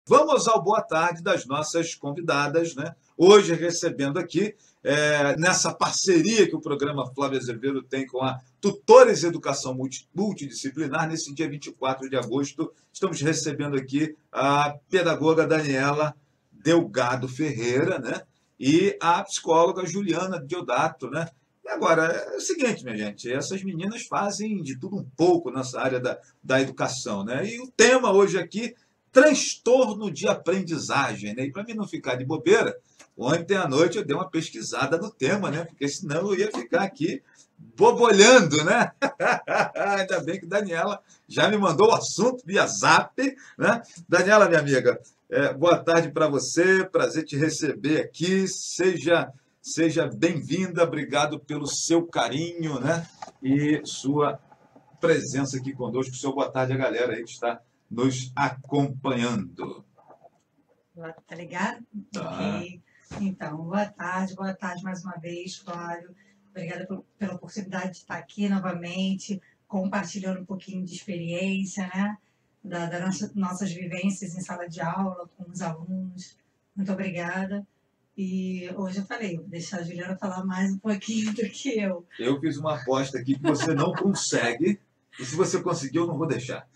Vamos ao boa tarde das nossas convidadas, né? Hoje recebendo aqui, nessa parceria que o programa Flávio Azevedo tem com a Tutores Educação Multidisciplinar, nesse dia 24 de agosto, estamos recebendo aqui a pedagoga Daniela Delgado Ferreira, né? E a psicóloga Juliana Diodato, né? E agora, é o seguinte, minha gente, essas meninas fazem de tudo um pouco nessa área da educação, né? E o tema hoje aqui transtorno de aprendizagem, né? E para mim não ficar de bobeira, ontem à noite eu dei uma pesquisada no tema, né? Porque senão eu ia ficar aqui bobolhando, né? Ainda bem que Daniela já me mandou o assunto via Zap, né? Daniela, minha amiga, boa tarde para você, prazer te receber aqui, seja bem-vinda, obrigado pelo seu carinho, né? E sua presença aqui conosco, seu boa tarde a galera aí que está nos acompanhando. Tá ligado? Tá. Ok. Então, boa tarde mais uma vez, Flávio. Obrigada pela oportunidade de estar aqui novamente, compartilhando um pouquinho de experiência, né? Das nossas vivências em sala de aula, com os alunos. Muito obrigada. E hoje eu falei, vou deixar a Juliana falar mais um pouquinho do que eu. Eu fiz uma aposta aqui que você não consegue, e se você conseguir, eu não vou deixar.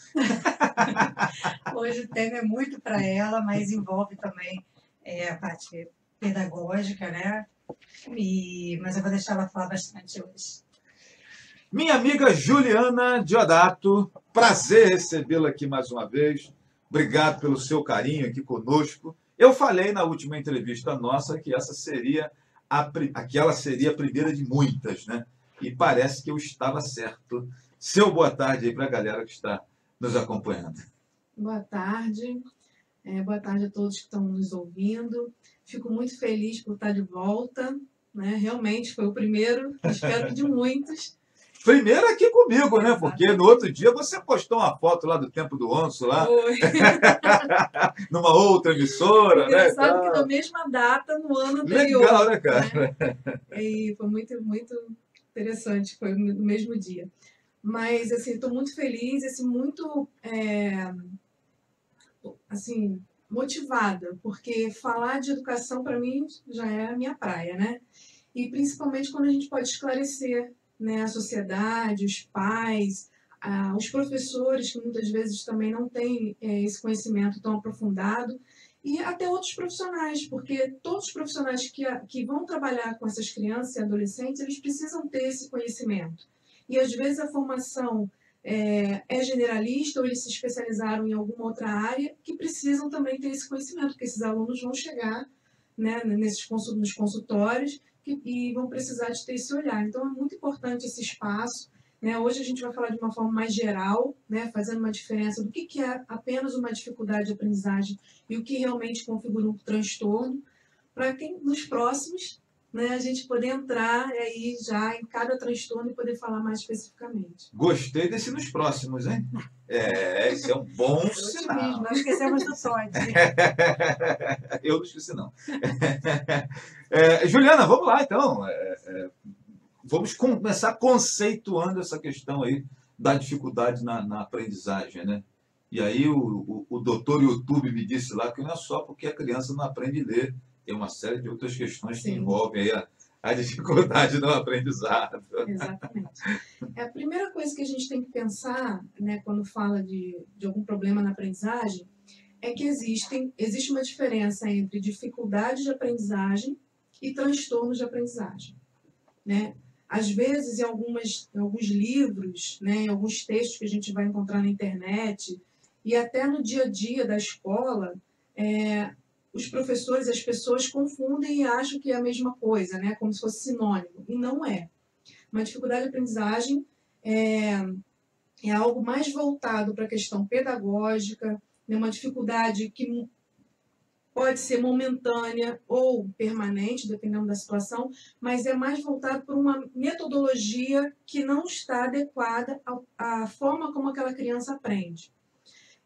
Hoje o tema é muito para ela, mas envolve também a parte pedagógica, né? Mas eu vou deixar ela falar bastante hoje. Minha amiga Juliana Diodato, prazer recebê-la aqui mais uma vez. Obrigado pelo seu carinho aqui conosco. Eu falei na última entrevista nossa que aquela seria a primeira de muitas, né? E parece que eu estava certo. Seu boa tarde aí para a galera que está nos acompanhando. Boa tarde. Boa tarde a todos que estão nos ouvindo. Fico muito feliz por estar de volta, né? Realmente foi o primeiro, espero que de muitos. Primeiro aqui comigo, né? Porque no outro dia você postou uma foto lá do Tempo do Onço, lá, numa outra emissora, engraçado, né? Que na mesma data, no ano anterior. Legal, né, cara? Né? E foi muito, muito interessante, foi no mesmo dia. Mas, assim, estou muito feliz, assim, muito, assim, motivada, porque falar de educação, para mim, já é a minha praia, né? E principalmente quando a gente pode esclarecer, né, a sociedade, os pais, os professores, que muitas vezes também não têm esse conhecimento tão aprofundado, e até outros profissionais, porque todos os profissionais que vão trabalhar com essas crianças e adolescentes, eles precisam ter esse conhecimento. E às vezes a formação é generalista ou eles se especializaram em alguma outra área que precisam também ter esse conhecimento, porque esses alunos vão chegar, né, nos consultórios e vão precisar de ter esse olhar. Então é muito importante esse espaço, né? Hoje a gente vai falar de uma forma mais geral, né, fazendo uma diferença do que é apenas uma dificuldade de aprendizagem e o que realmente configura um transtorno, para quem nos próximos, né, a gente poder entrar aí já em cada transtorno e poder falar mais especificamente. Gostei desse nos próximos, hein? Esse é um bom sinal. Não esquecemos do Todd. Eu não esqueci, não. Juliana, vamos lá, então. Vamos começar conceituando essa questão aí da dificuldade na aprendizagem, né? E aí o doutor YouTube me disse lá que não é só porque a criança não aprende a ler, tem uma série de outras questões que envolvem aí a dificuldade no aprendizado. Exatamente. A primeira coisa que a gente tem que pensar, né, quando fala de algum problema na aprendizagem, é que existe uma diferença entre dificuldade de aprendizagem e transtornos de aprendizagem, né? Às vezes, em alguns livros, né, em alguns textos que a gente vai encontrar na internet, e até no dia a dia da escola, os professores, as pessoas confundem e acham que é a mesma coisa, né, como se fosse sinônimo, e não é. Uma dificuldade de aprendizagem é algo mais voltado para a questão pedagógica, né, uma dificuldade que pode ser momentânea ou permanente, dependendo da situação, mas é mais voltado por uma metodologia que não está adequada à forma como aquela criança aprende.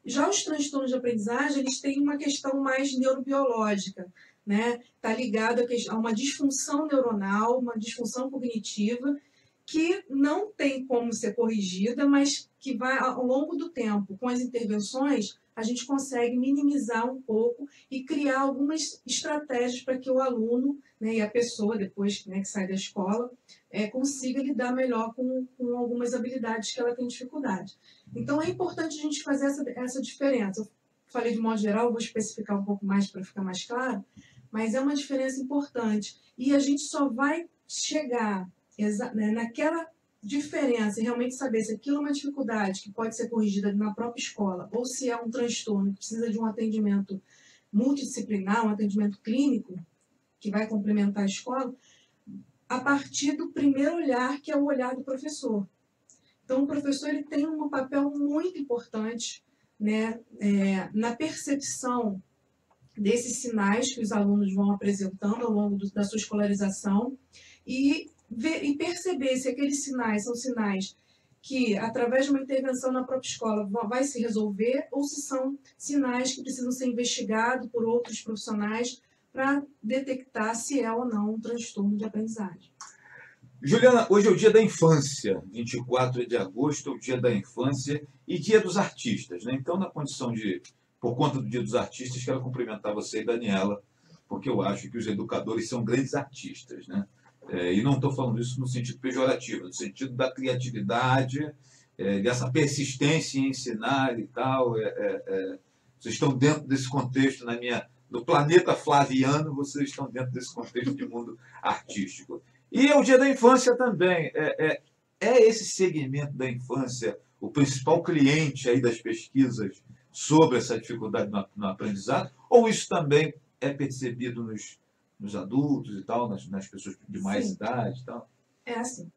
Já os transtornos de aprendizagem, eles têm uma questão mais neurobiológica, né? Está ligado a uma disfunção neuronal, uma disfunção cognitiva, que não tem como ser corrigida, mas que vai, ao longo do tempo, com as intervenções, a gente consegue minimizar um pouco e criar algumas estratégias para que o aluno, né, e a pessoa, depois, né, que sai da escola, consiga lidar melhor com algumas habilidades que ela tem dificuldade. Então, é importante a gente fazer essa diferença. Eu falei de modo geral, vou especificar um pouco mais para ficar mais claro, mas é uma diferença importante. E a gente só vai chegar naquela diferença e realmente saber se aquilo é uma dificuldade que pode ser corrigida na própria escola ou se é um transtorno que precisa de um atendimento multidisciplinar, um atendimento clínico que vai complementar a escola, a partir do primeiro olhar, que é o olhar do professor. Então, o professor ele tem um papel muito importante, né, na percepção desses sinais que os alunos vão apresentando ao longo da sua escolarização e perceber se aqueles sinais são sinais que, através de uma intervenção na própria escola, vai se resolver ou se são sinais que precisam ser investigados por outros profissionais para detectar se é ou não um transtorno de aprendizagem. Juliana, hoje é o Dia da Infância, 24 de agosto é o Dia da Infância e Dia dos Artistas, né? Então, na condição por conta do Dia dos Artistas, quero cumprimentar você e Daniela, porque eu acho que os educadores são grandes artistas, né? E não estou falando isso no sentido pejorativo, no sentido da criatividade, dessa persistência em ensinar e tal. Vocês estão dentro desse contexto, no planeta flaviano, vocês estão dentro desse contexto de mundo artístico. E é o Dia da Infância também. É esse segmento da infância o principal cliente aí das pesquisas sobre essa dificuldade no aprendizado? Ou isso também é percebido nos adultos e tal, nas pessoas de mais Sim. idade e tal? É assim,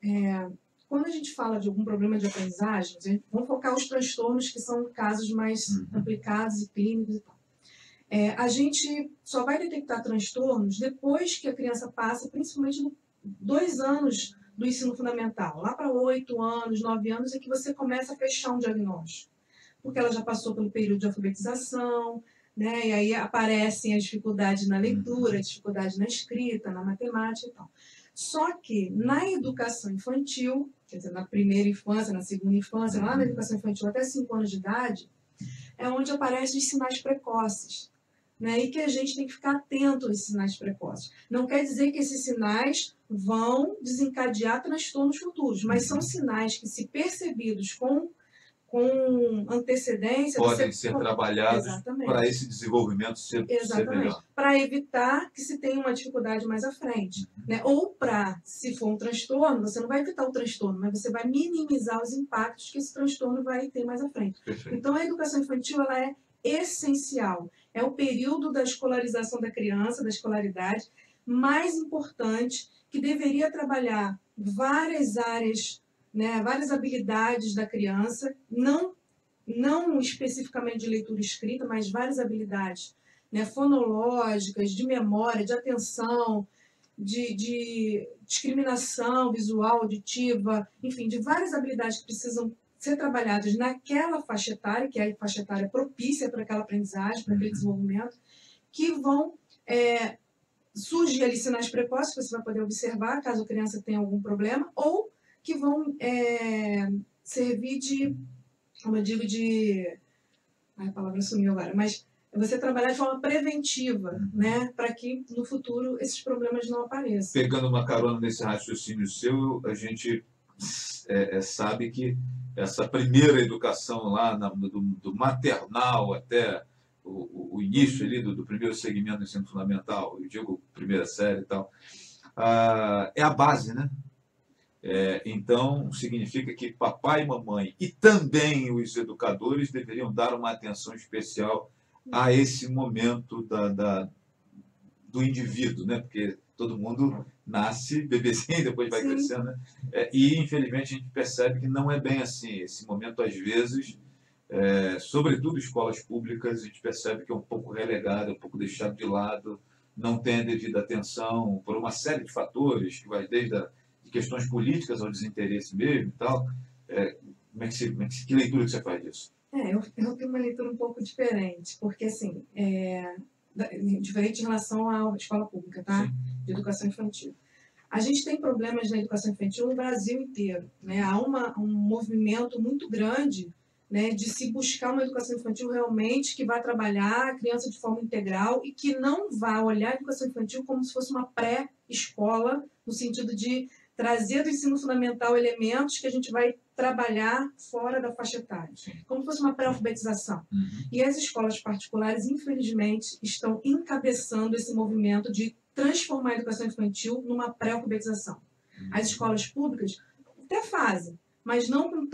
quando a gente fala de algum problema de aprendizagem, vamos focar os transtornos que são casos mais complicados e clínicos e tal. A gente só vai detectar transtornos depois que a criança passa, principalmente 2 anos do ensino fundamental. Lá para 8 anos, 9 anos é que você começa a fechar um diagnóstico. Porque ela já passou pelo período de alfabetização, né? E aí aparecem as dificuldades na leitura, as dificuldades na escrita, na matemática e tal. Só que na educação infantil, quer dizer, na primeira infância, na segunda infância, lá na educação infantil até 5 anos de idade, é onde aparecem os sinais precoces, né? E que a gente tem que ficar atento a esses sinais precoces. Não quer dizer que esses sinais vão desencadear transtornos futuros, mas são sinais que, se percebidos com antecedência, podem ser trabalhados para esse desenvolvimento ser melhor. Para evitar que se tenha uma dificuldade mais à frente. Né? Ou para, se for um transtorno, você não vai evitar o transtorno, mas você vai minimizar os impactos que esse transtorno vai ter mais à frente. Perfeito. Então, a educação infantil ela é essencial. É o período da escolarização da criança, da escolaridade, mais importante, que deveria trabalhar várias áreas, né, várias habilidades da criança, não especificamente de leitura e escrita, mas várias habilidades, né, fonológicas, de memória, de atenção, de discriminação visual, auditiva, enfim, de várias habilidades que precisam ser trabalhadas naquela faixa etária, que é a faixa etária propícia para aquela aprendizagem, para aquele desenvolvimento, que vão surgir ali sinais precoces que você vai poder observar, caso a criança tenha algum problema, ou que vão servir de, como eu digo, a palavra sumiu agora, mas você trabalhar de forma preventiva, né, para que no futuro esses problemas não apareçam. Pegando uma carona nesse raciocínio seu, a gente sabe que essa primeira educação lá do maternal até o início ali do primeiro segmento do ensino fundamental, eu digo primeira série e tal, é a base, né? Então, significa que papai e mamãe e também os educadores deveriam dar uma atenção especial a esse momento do indivíduo, né? Porque todo mundo nasce bebezinho, depois vai crescendo, né? E, infelizmente, a gente percebe que não é bem assim. Esse momento, às vezes, sobretudo escolas públicas, a gente percebe que é um pouco relegado, é um pouco deixado de lado, não tem a devida atenção por uma série de fatores, que vai desde de questões políticas ao desinteresse mesmo e tal. Que leitura que você faz disso? Eu tenho uma leitura um pouco diferente, porque, assim, diferente em relação à escola pública, tá? De educação infantil. A gente tem problemas na educação infantil no Brasil inteiro, né? Há um movimento muito grande, né, de se buscar uma educação infantil realmente que vai trabalhar a criança de forma integral e que não vá olhar a educação infantil como se fosse uma pré-escola, no sentido de trazer do ensino fundamental elementos que a gente vai trabalhar fora da faixa etária, como se fosse uma pré-alfabetização. E as escolas particulares, infelizmente, estão encabeçando esse movimento de transformar a educação infantil numa pré-alfabetização. As escolas públicas até fazem, mas não com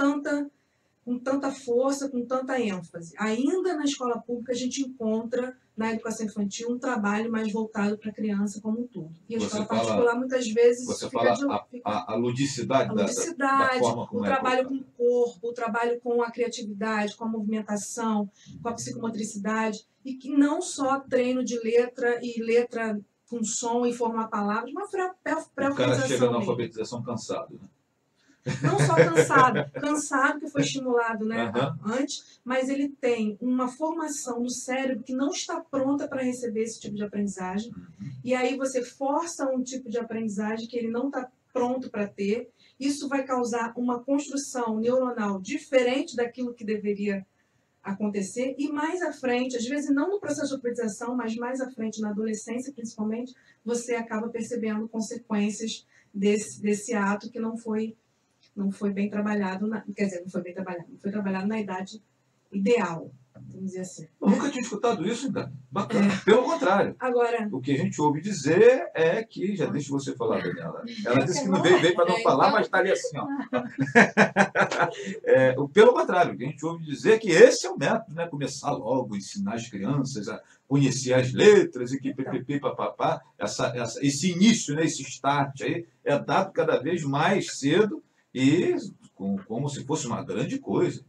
tanta força, com tanta ênfase. Ainda na escola pública a gente encontra na educação infantil um trabalho mais voltado para a criança como um todo. E a escola particular muitas vezes você fica fala a ludicidade, da forma como o trabalho com o corpo, o trabalho com a criatividade, com a movimentação, com a psicomotricidade, e que não só treino de letra e letra com som e formar palavras, mas pré-alfabetização. O cara chega na alfabetização cansado, né? Não só cansado que foi estimulado, né, antes, mas ele tem uma formação no cérebro que não está pronta para receber esse tipo de aprendizagem. E aí você força um tipo de aprendizagem que ele não está pronto para ter. Isso vai causar uma construção neuronal diferente daquilo que deveria acontecer. E mais à frente, às vezes não no processo de alfabetização, mas mais à frente, na adolescência principalmente, você acaba percebendo consequências desse ato que não foi bem trabalhado, não foi trabalhado na idade ideal, vamos dizer assim. Eu nunca tinha escutado isso, ainda. Bacana. Pelo contrário. Agora, o que a gente ouve dizer é que, já deixa você falar, Daniela. Ela disse que não veio para não falar, mas está ali assim, ó. Pelo contrário, o que a gente ouve dizer é que esse é o método, né? Começar logo, ensinar as crianças a conhecer as letras e que papapá, esse início, né? Esse start aí é dado cada vez mais cedo e como se fosse uma grande coisa.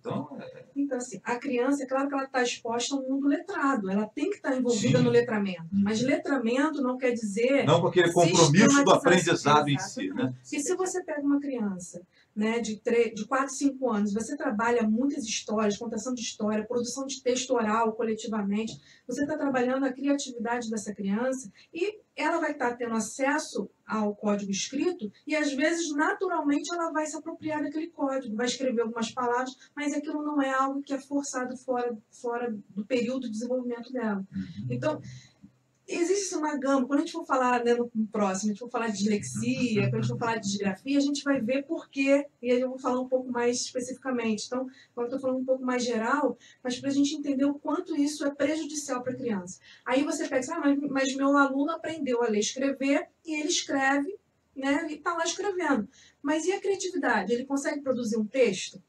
Então, assim, a criança, é claro que ela está exposta ao mundo letrado, ela tem que estar envolvida no letramento. Mas letramento não quer dizer... Não com aquele compromisso do aprendizado em si, né? E se você pega uma criança, né, de 4, 5 anos, você trabalha muitas histórias, contação de história, produção de texto oral coletivamente, você está trabalhando a criatividade dessa criança e ela vai estar tendo acesso ao código escrito e, às vezes, naturalmente, ela vai se apropriar daquele código, vai escrever algumas palavras, mas aquilo não é algo que é forçado fora do período de desenvolvimento dela. Então, existe uma gama. Quando a gente for falar, né, no próximo, a gente for falar de dislexia, quando a gente for falar de disgrafia, a gente vai ver por quê, e aí eu vou falar um pouco mais especificamente. Então, eu estou falando um pouco mais geral, mas para a gente entender o quanto isso é prejudicial para a criança. Aí você pensa, mas meu aluno aprendeu a ler e escrever, e ele escreve, né, e está lá escrevendo. Mas e a criatividade? Ele consegue produzir um texto?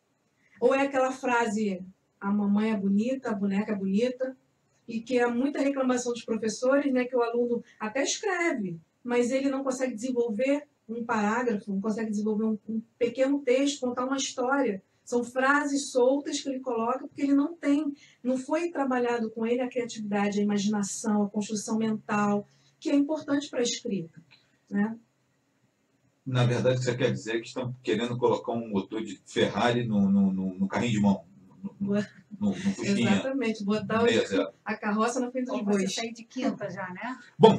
Ou é aquela frase, a mamãe é bonita, a boneca é bonita, e que há muita reclamação dos professores, né, que o aluno até escreve, mas ele não consegue desenvolver um parágrafo, não consegue desenvolver um pequeno texto, contar uma história. São frases soltas que ele coloca porque ele não foi trabalhado com ele a criatividade, a imaginação, a construção mental, que é importante para a escrita, né? Na verdade, você quer dizer que estão querendo colocar um motor de Ferrari no carrinho de mão. No Exatamente, botar a carroça na frente dos bois. Você sair de quinta já, né? Bom,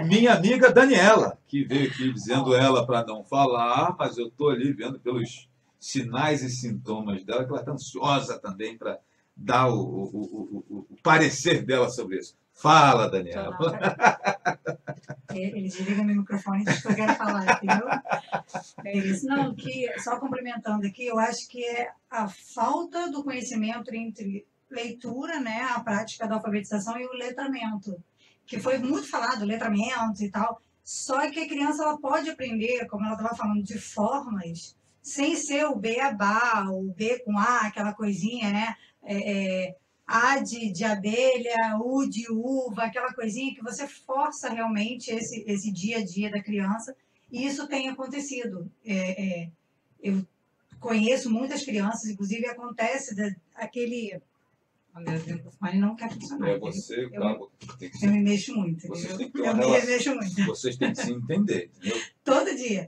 minha amiga Daniela, que veio aqui dizendo ela para não falar, mas eu estou ali vendo pelos sinais e sintomas dela que ela está ansiosa também para dar o parecer dela sobre isso. Fala, Daniela. Ele desliga meu microfone e diz que eu quero falar, entendeu? É isso. Não, só complementando aqui, eu acho que é a falta do conhecimento entre leitura, né, a prática da alfabetização e o letramento, que foi muito falado, letramento e tal, só que a criança ela pode aprender, como ela estava falando, de formas, sem ser o beabá, o B com A, aquela coisinha, né, A de abelha, U de uva, aquela coisinha que você força realmente esse dia a dia da criança, e isso tem acontecido. Eu conheço muitas crianças, inclusive acontece aquele... Oh, meu Deus, o fone não quer funcionar. Eu me mexo muito. Eu me mexo muito. Vocês têm que se entender, entendeu? Todo dia.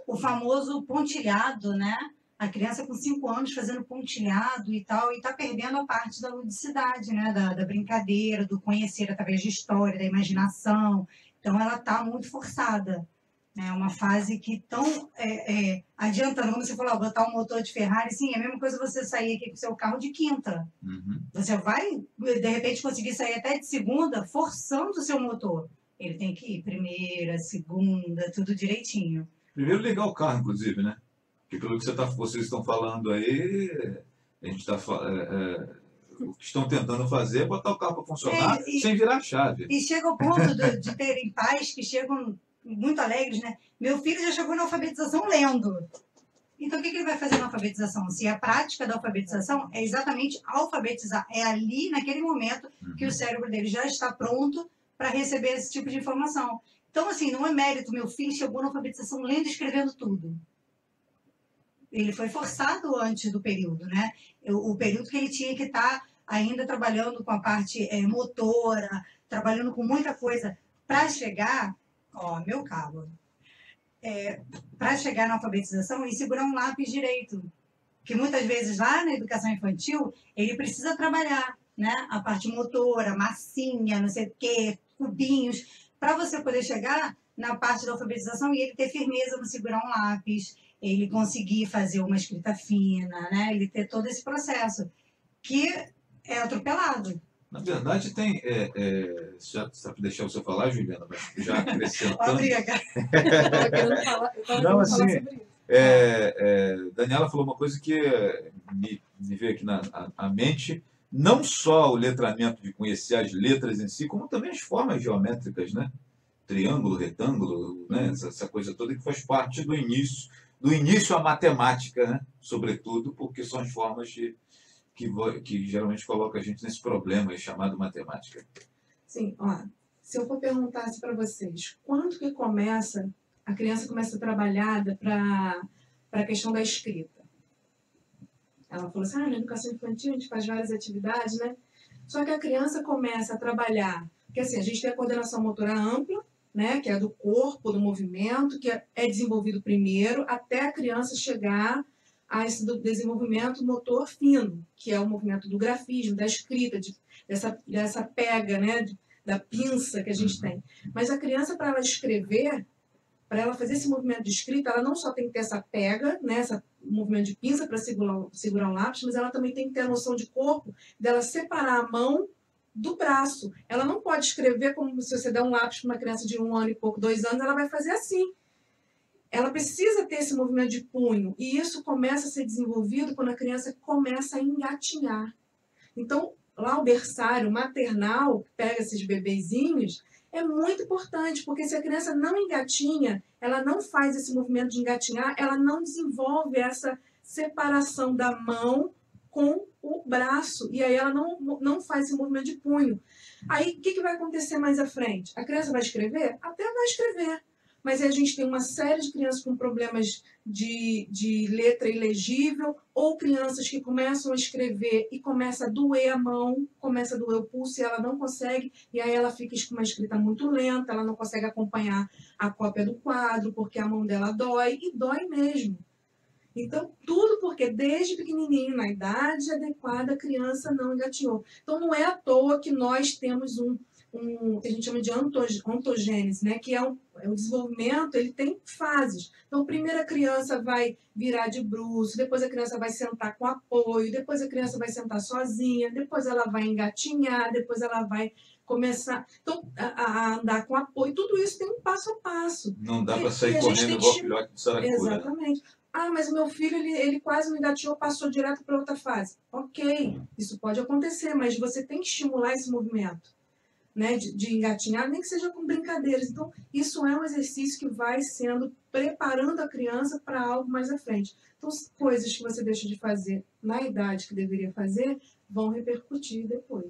O famoso pontilhado, né? A criança com 5 anos fazendo pontilhado e tal, e está perdendo a parte da ludicidade, né? Da brincadeira, do conhecer através de história, da imaginação. Então, ela está muito forçada. É uma fase que tão adiantando, como você falou, botar um motor de Ferrari, sim, é a mesma coisa você sair aqui com o seu carro de quinta. Você vai, de repente, conseguir sair até de segunda, forçando o seu motor. Ele tem que ir primeira, segunda, tudo direitinho. Primeiro ligar o carro, inclusive, né? Porque pelo que vocês estão falando aí, a gente está o que estão tentando fazer é botar o carro para funcionar sem virar a chave. E chega ao ponto de terem pais que chegam muito alegres, né? Meu filho já chegou na alfabetização lendo. Então, o que ele vai fazer na alfabetização? Se a prática da alfabetização é exatamente alfabetizar, é ali, naquele momento, que o cérebro dele já está pronto para receber esse tipo de informação. Então, assim, não é mérito. Meu filho chegou na alfabetização lendo e escrevendo tudo. Ele foi forçado antes do período, né? O período que ele tinha que estar ainda trabalhando com a parte motora, trabalhando com muita coisa, para chegar, meu cabo, para chegar na alfabetização e segurar um lápis direito. Que muitas vezes lá na educação infantil, ele precisa trabalhar, né? A parte motora, massinha, não sei o quê, cubinhos, para você poder chegar na parte da alfabetização e ele ter firmeza no segurar um lápis, ele conseguir fazer uma escrita fina, né? Ele ter todo esse processo, que é atropelado. Na verdade, tem... já para deixar você falar, Juliana, mas já acrescentando... Obrigada. Não, assim, Daniela falou uma coisa que me veio aqui na mente, não só o letramento de conhecer as letras em si, como também as formas geométricas, né? Triângulo, retângulo, né? Essa coisa toda que faz parte do início à matemática, né? Sobretudo, porque são as formas que geralmente colocam a gente nesse problema aí chamado matemática. Sim, se eu for perguntar para vocês, quando que a criança começa a trabalhar para a questão da escrita? Ela falou assim, na educação infantil a gente faz várias atividades, né? Só que a criança começa a trabalhar, porque assim, a gente tem a coordenação motora ampla, né, que é do corpo, do movimento, que é desenvolvido primeiro, até a criança chegar a esse desenvolvimento motor fino, que é o movimento do grafismo, da escrita, dessa pega, né, da pinça que a gente tem. Mas a criança, para ela escrever, para ela fazer esse movimento de escrita, ela não só tem que ter essa pega, né, esse movimento de pinça para segurar um lápis, mas ela também tem que ter a noção de corpo, dela separar a mão do braço. Ela não pode escrever como se você der um lápis para uma criança de 1 ano e pouco, 2 anos, ela vai fazer assim. Ela precisa ter esse movimento de punho, e isso começa a ser desenvolvido quando a criança começa a engatinhar. Então, lá o berçário maternal, que pega esses bebezinhos, é muito importante, porque se a criança não engatinha, ela não faz esse movimento de engatinhar, ela não desenvolve essa separação da mão com o braço, e aí ela não faz esse movimento de punho. Aí, o que vai acontecer mais à frente? A criança vai escrever? Até vai escrever. Mas aí a gente tem uma série de crianças com problemas de letra ilegível, ou crianças que começam a escrever e começa a doer a mão, começa a doer o pulso e ela não consegue, e aí ela fica com uma escrita muito lenta, ela não consegue acompanhar a cópia do quadro, porque a mão dela dói, e dói mesmo. Então, tudo porque desde pequenininho, na idade adequada, a criança não engatinhou. Então, não é à toa que nós temos que a gente chama de ontogênese, né? Que o desenvolvimento, ele tem fases. Então, primeiro a criança vai virar de bruços, depois a criança vai sentar com apoio, depois a criança vai sentar sozinha, depois ela vai engatinhar, depois ela vai começar a andar com apoio. Tudo isso tem um passo a passo. Não dá para sair correndo igual filhote de saracura. Exatamente. Mas o meu filho, ele quase não engatinhou, passou direto para outra fase. Ok, isso pode acontecer, mas você tem que estimular esse movimento, né, de engatinhar, nem que seja com brincadeiras. Então, isso é um exercício que vai sendo preparando a criança para algo mais à frente. Então, coisas que você deixa de fazer na idade que deveria fazer vão repercutir depois.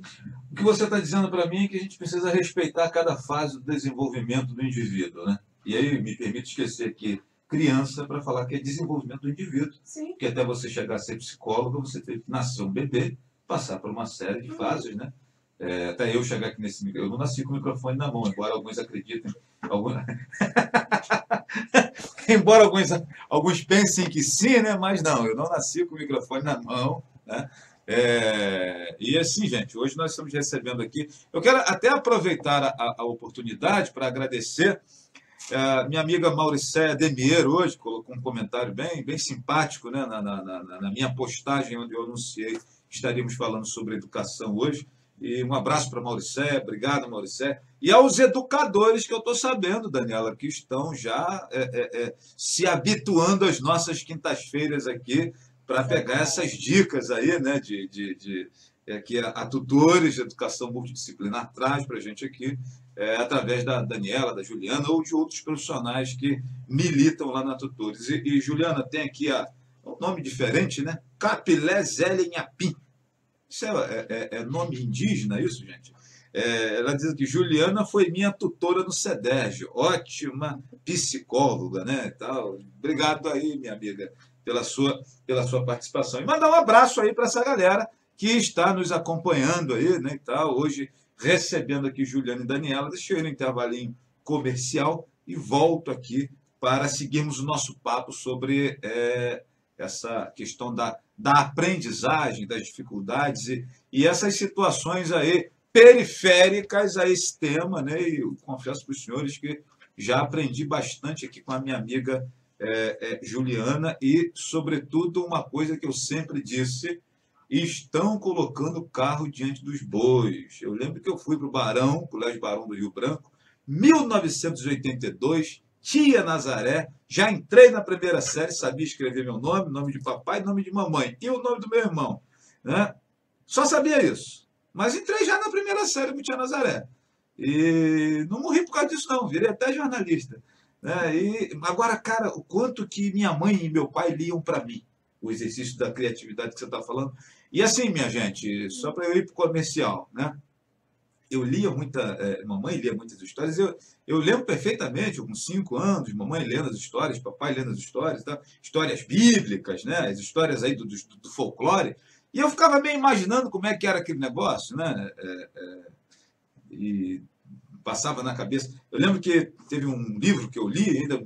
O que você está dizendo para mim é que a gente precisa respeitar cada fase do desenvolvimento do indivíduo, né? E aí me permite esquecer aqui criança para falar que é desenvolvimento do indivíduo. Sim. Porque até você chegar a ser psicóloga, você teve que nascer um bebê, passar por uma série de fases, né? Até eu chegar aqui nesse microfone, eu não nasci com o microfone na mão, embora alguns acreditem, embora alguns pensem que sim, né? Mas não, eu não nasci com o microfone na mão, né? E assim, gente, hoje nós estamos recebendo aqui, eu quero até aproveitar a oportunidade para agradecer Minha amiga Mauricéia Demier hoje colocou um comentário bem simpático, né, na minha postagem, onde eu anunciei que estaríamos falando sobre educação hoje. E um abraço para a Mauricéia, obrigado, Mauricéia. E aos educadores que eu estou sabendo, Daniela, que estão já se habituando às nossas quintas-feiras aqui para pegar essas dicas aí, né, que a Tutores de Educação Multidisciplinar traz para a gente aqui, através da Daniela, da Juliana ou de outros profissionais que militam lá na Tutores. E Juliana, tem aqui um nome diferente, né? Capilé Zélia Inhapim. Isso é nome indígena, isso, gente? Ela diz que Juliana foi minha tutora no CEDERJ, ótima psicóloga, né? E tal. Obrigado aí, minha amiga, pela sua participação. E mandar um abraço aí para essa galera que está nos acompanhando aí, né? E tal. Hoje, recebendo aqui Juliana e Daniela. Deixa eu ir no intervalinho comercial e volto aqui para seguirmos o nosso papo sobre essa questão da aprendizagem, das dificuldades e essas situações aí periféricas a esse tema, né? E eu confesso para os senhores que já aprendi bastante aqui com a minha amiga Juliana e, sobretudo, uma coisa que eu sempre disse: estão colocando o carro diante dos bois. Eu lembro que eu fui para o Barão, Colégio Barão do Rio Branco, 1982, Tia Nazaré, já entrei na primeira série, sabia escrever meu nome, nome de papai, nome de mamãe e o nome do meu irmão, né? Só sabia isso. Mas entrei já na primeira série com Tia Nazaré. E não morri por causa disso, não. Virei até jornalista, né? E agora, cara, o quanto que minha mãe e meu pai liam para mim, o exercício da criatividade que você está falando. E assim, minha gente, só para eu ir para o comercial, né? Eu lia mamãe lia muitas histórias, eu lembro perfeitamente, com 5 anos, mamãe lendo as histórias, papai lendo as histórias, tá? Histórias bíblicas, né? As histórias aí do folclore, e eu ficava meio imaginando como é que era aquele negócio, né? E passava na cabeça. Eu lembro que teve um livro que eu li, ainda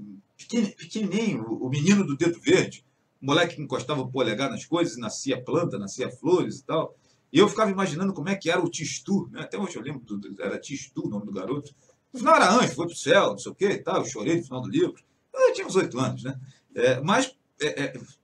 pequenininho, O Menino do Dedo Verde, o moleque que encostava o polegar nas coisas, nascia planta, nascia flores e tal. E eu ficava imaginando como é que era o Tistu, né? Até hoje eu lembro, era Tistu o nome do garoto. No final era anjo, foi para o céu, não sei o quê e tal. Eu chorei no final do livro. Eu tinha uns 8 anos, né? Mas,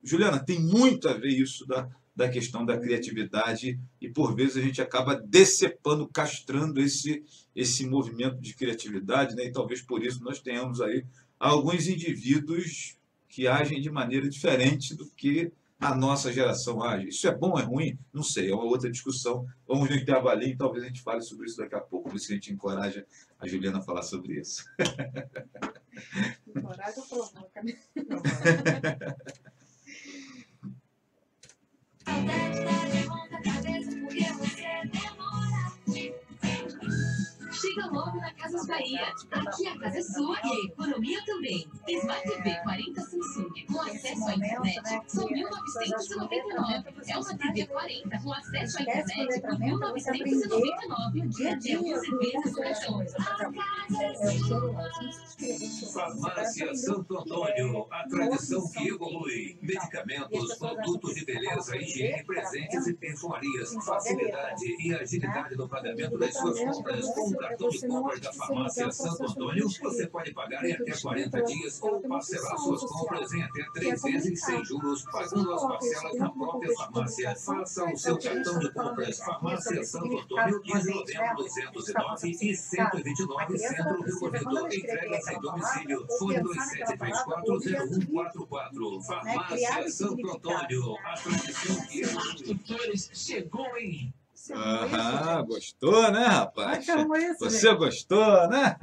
Juliana, tem muito a ver isso da questão da criatividade e, por vezes, a gente acaba decepando, castrando esse movimento de criatividade, né? E talvez por isso nós tenhamos aí alguns indivíduos que agem de maneira diferente do que a nossa geração age. Isso é bom, é ruim? Não sei, é uma outra discussão. Vamos no intervalinho e talvez a gente fale sobre isso daqui a pouco. Por isso que a gente encoraja a Juliana a falar sobre isso. Encoraja ou provoca, né? Chega logo na Casas Bahia. Aqui a casa é sua e a economia também. Smart TV 40 Samsung com acesso à internet são 1.999. É uma TV 40 com acesso à internet por 1.999. Dia a dia você vê no coração. Farmácia Santo Antônio, a tradição que evolui. Medicamentos, produtos de beleza, higiene, presentes e perfumarias. Facilidade e agilidade no pagamento das suas compras. Com o cartão de compras da Farmácia Santo Antônio, você pode pagar em até 40 dias ou parcelar suas compras em até 3 vezes sem juros, pagando as parcelas na própria farmácia. Faça o seu cartão de compras. Farmácia Santo Antônio, 15 de novembro 209 e 129, Centro Rio Bonito. Entrega sem domicílio. Fone 27340144. Farmácia Santo Antônio, a tradição que Tutores chegou em... Gostou, né, rapaz? Você gostou, né?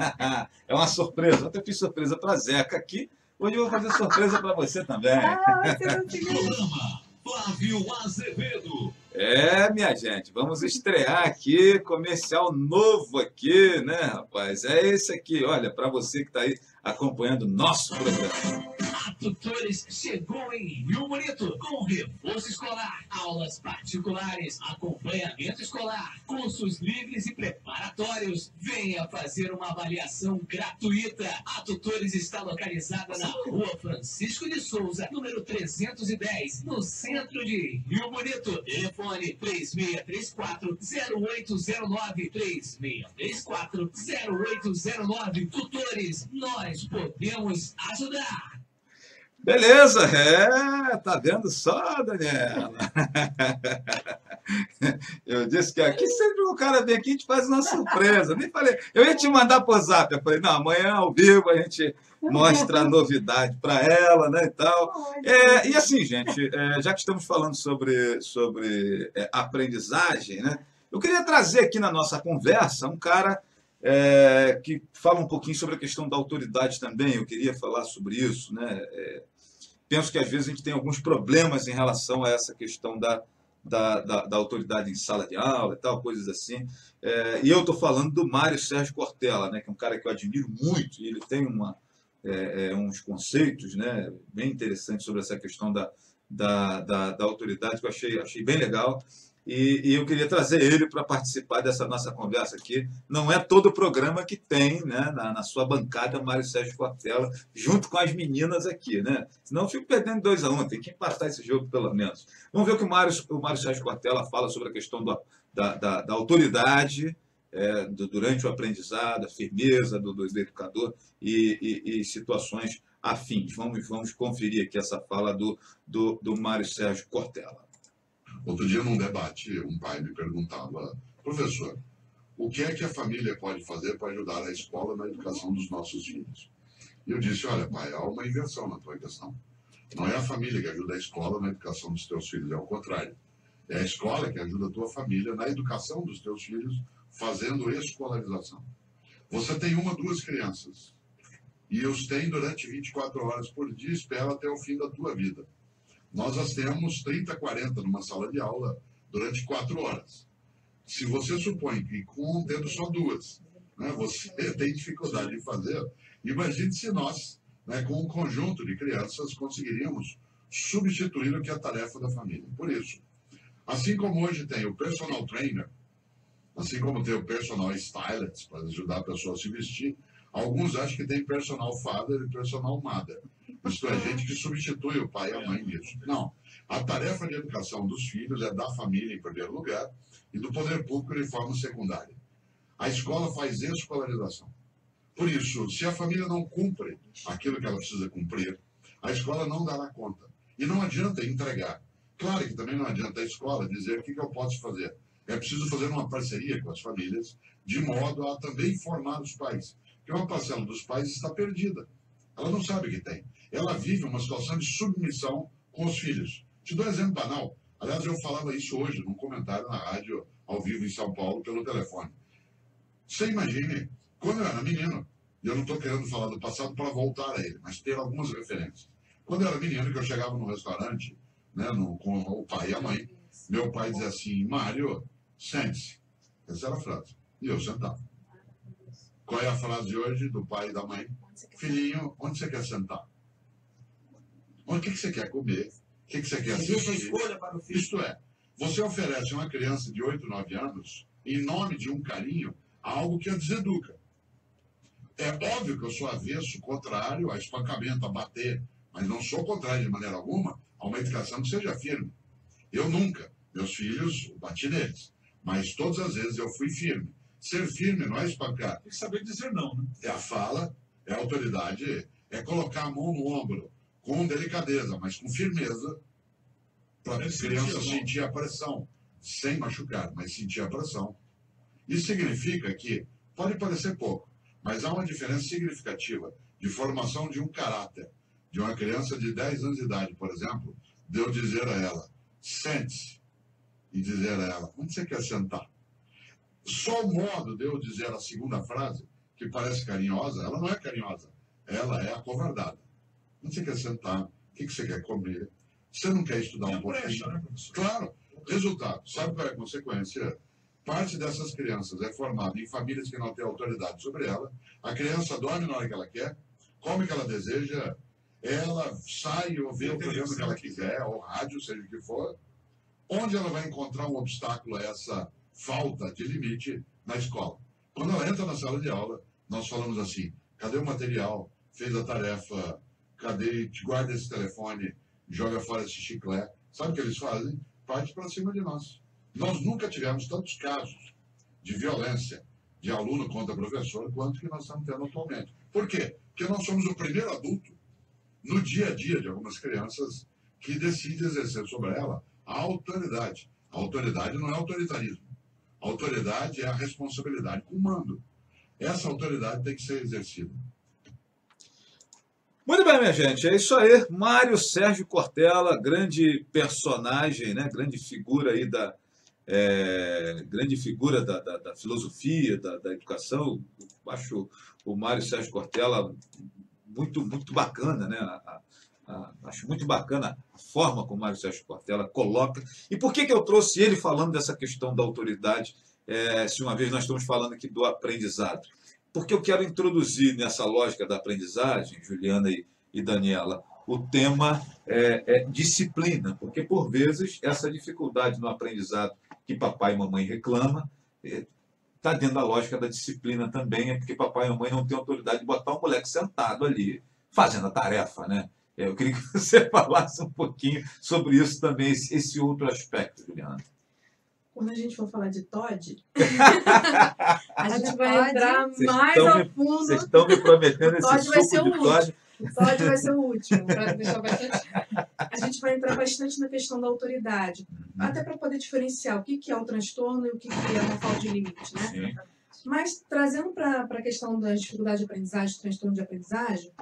É uma surpresa. Ontem eu fiz surpresa para Zeca aqui. Hoje eu vou fazer surpresa para você também. Programa Flávio Azevedo. Minha gente, vamos estrear aqui, comercial novo aqui, né, rapaz? É esse aqui, olha, para você que está aí acompanhando o nosso programa. A Tutores chegou em Rio Bonito com reforço escolar, aulas particulares, acompanhamento escolar, cursos livres e preparatórios. Venha fazer uma avaliação gratuita. A Tutores está localizada na Rua Francisco de Souza, número 310, no centro de Rio Bonito. Telefone 3634-0809, 3634-0809. Tutores, nós podemos ajudar. Beleza, tá vendo só, Daniela? Eu disse que aqui sempre o cara vem aqui e te faz uma surpresa. Nem falei, eu ia te mandar por zap. Eu falei, não, amanhã ao vivo a gente mostra a novidade para ela, né, e tal. E assim, gente, já que estamos falando sobre aprendizagem, né, eu queria trazer aqui na nossa conversa um cara que fala um pouquinho sobre a questão da autoridade também. Eu queria falar sobre isso, né? Penso que às vezes a gente tem alguns problemas em relação a essa questão da autoridade em sala de aula e tal, coisas assim. E eu estou falando do Mário Sérgio Cortella, né, que é um cara que eu admiro muito, e ele tem uns conceitos, né, bem interessantes sobre essa questão da autoridade, que eu achei bem legal. E eu queria trazer ele para participar dessa nossa conversa aqui. Não é todo o programa que tem, né, na sua bancada Mário Sérgio Cortella, junto com as meninas aqui, né? Senão eu fico perdendo 2-1, tem que empatar esse jogo pelo menos. Vamos ver o que o Mário Sérgio Cortella fala sobre a questão da autoridade durante o aprendizado, a firmeza do educador e situações afins. Vamos conferir aqui essa fala do Mário Sérgio Cortella. Outro dia, num debate, um pai me perguntava, professor, o que é que a família pode fazer para ajudar a escola na educação dos nossos filhos? E eu disse, olha, pai, há uma inversão na tua questão. Não é a família que ajuda a escola na educação dos teus filhos, é o contrário. É a escola que ajuda a tua família na educação dos teus filhos, fazendo escolarização. Você tem 1 ou 2 crianças, e os tem durante 24 horas por dia, espera até o fim da tua vida. Nós as temos 30, 40 numa sala de aula durante 4 horas. Se você supõe que tendo só 2, né, você tem dificuldade de fazer, imagine se nós, né, com um conjunto de crianças, conseguiríamos substituir o que é a tarefa da família. Por isso, assim como hoje tem o personal trainer, assim como tem o personal stylist, para ajudar a pessoa a se vestir, alguns acham que tem personal father e personal mother. Isto é, gente que substitui o pai e a mãe nisso. Não. A tarefa de educação dos filhos é da família, em primeiro lugar, e do poder público de forma secundária. A escola faz escolarização. Por isso, se a família não cumpre aquilo que ela precisa cumprir, a escola não dará conta. E não adianta entregar. Claro que também não adianta a escola dizer o que eu posso fazer. É preciso fazer uma parceria com as famílias, de modo a também formar os pais. Porque uma parcela dos pais está perdida. Ela não sabe o que tem. Ela vive uma situação de submissão com os filhos. Te dou um exemplo banal. Aliás, eu falava isso hoje num comentário na rádio, ao vivo em São Paulo, pelo telefone. Você imagine, quando eu era menino, e eu não estou querendo falar do passado para voltar a ele, mas ter algumas referências. Quando eu era menino, que eu chegava no restaurante, né, com o pai e a mãe, meu pai dizia assim, Mário, sente-se. Essa era a frase. E eu sentava. Qual é a frase de hoje do pai e da mãe? Filhinho, onde você quer sentar? O que você quer comer? O que você quer assistir? Isto é, você oferece a uma criança de 8, 9 anos, em nome de um carinho, algo que a deseduca. É óbvio que eu sou avesso, contrário a espancamento, a bater, mas não sou contrário de maneira alguma a uma educação que seja firme. Eu nunca, meus filhos, bati neles, mas todas as vezes eu fui firme. Ser firme não é espancar. Tem que saber dizer não, né? É a fala, é a autoridade, é colocar a mão no ombro com delicadeza, mas com firmeza, para a criança sentir a pressão, sem machucar, mas sentir a pressão. Isso significa que, pode parecer pouco, mas há uma diferença significativa de formação de um caráter, de uma criança de 10 anos de idade, por exemplo, de eu dizer a ela, sente-se, e dizer a ela, onde você quer sentar? Só o modo de eu dizer a segunda frase, que parece carinhosa, ela não é carinhosa, ela é acovardada. Onde você quer sentar? O que você quer comer? Você não quer estudar um pouquinho? Né, claro. Resultado. Sabe qual é a consequência? Parte dessas crianças é formada em famílias que não têm autoridade sobre ela. A criança dorme na hora que ela quer, come o que ela deseja, ela sai ou vê o programa que ela quiser, ou rádio, seja o que for, onde ela vai encontrar um obstáculo a essa falta de limite na escola. Quando ela entra na sala de aula, nós falamos assim, cadê o material? Fez a tarefa? Cadê? Guarda esse telefone, joga fora esse chiclete. Sabe o que eles fazem? Parte para cima de nós. Nós nunca tivemos tantos casos de violência de aluno contra professor quanto que nós estamos tendo atualmente. Por quê? Porque nós somos o primeiro adulto no dia a dia de algumas crianças que decide exercer sobre ela a autoridade. A autoridade não é autoritarismo. A autoridade é a responsabilidade com o mando. Essa autoridade tem que ser exercida. Muito bem, minha gente, é isso aí. Mário Sérgio Cortella, grande personagem, né? Grande figura aí da filosofia, da educação. Eu acho o Mário Sérgio Cortella muito, muito bacana, né? Acho muito bacana a forma como o Mário Sérgio Cortella coloca. E por que eu trouxe ele falando dessa questão da autoridade, se uma vez nós estamos falando aqui do aprendizado? Porque eu quero introduzir nessa lógica da aprendizagem, Juliana e Daniela, o tema disciplina, porque por vezes essa dificuldade no aprendizado que papai e mamãe reclamam está dentro da lógica da disciplina também, porque papai e mamãe não têm autoridade de botar um moleque sentado ali, fazendo a tarefa, né? Eu queria que você falasse um pouquinho sobre isso também, esse outro aspecto, Juliana. Quando a gente for falar de Todd, a gente vai entrar mais a fundo. Vocês estão me prometendo esse Todd vai ser suco de Todd. O Todd vai ser o último, para deixar bastante. A gente vai entrar bastante na questão da autoridade, até para poder diferenciar o que é o transtorno e o que é uma falta de limite, né? Sim. Mas trazendo para a questão da dificuldade de aprendizagem, transtorno de aprendizagem,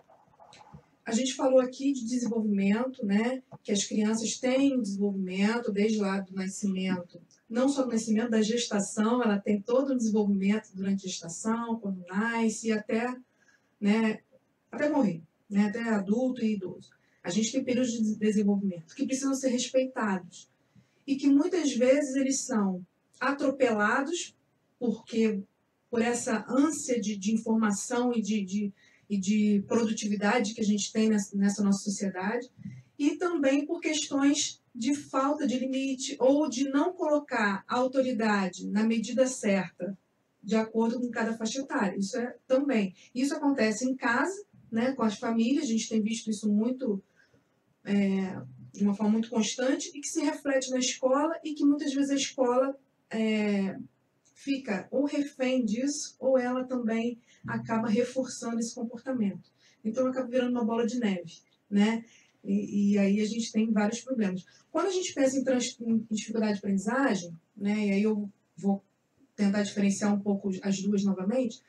a gente falou aqui de desenvolvimento, né? Que as crianças têm desenvolvimento desde lá do nascimento. Não só do nascimento, da gestação, ela tem todo o desenvolvimento durante a gestação, quando nasce, até morrer, né? Até adulto e idoso. A gente tem períodos de desenvolvimento que precisam ser respeitados e que muitas vezes eles são atropelados por essa ânsia de informação e de produtividade que a gente tem nessa nossa sociedade, e também por questões de falta de limite ou de não colocar a autoridade na medida certa, de acordo com cada faixa etária. Isso acontece em casa, né, com as famílias, a gente tem visto isso muito, de uma forma muito constante, e que se reflete na escola, e que muitas vezes a escola fica ou refém disso, ou ela também acaba reforçando esse comportamento. Então, acaba virando uma bola de neve, né? E aí a gente tem vários problemas. Quando a gente pensa em dificuldade de aprendizagem, né, e aí eu vou tentar diferenciar um pouco as duas novamente,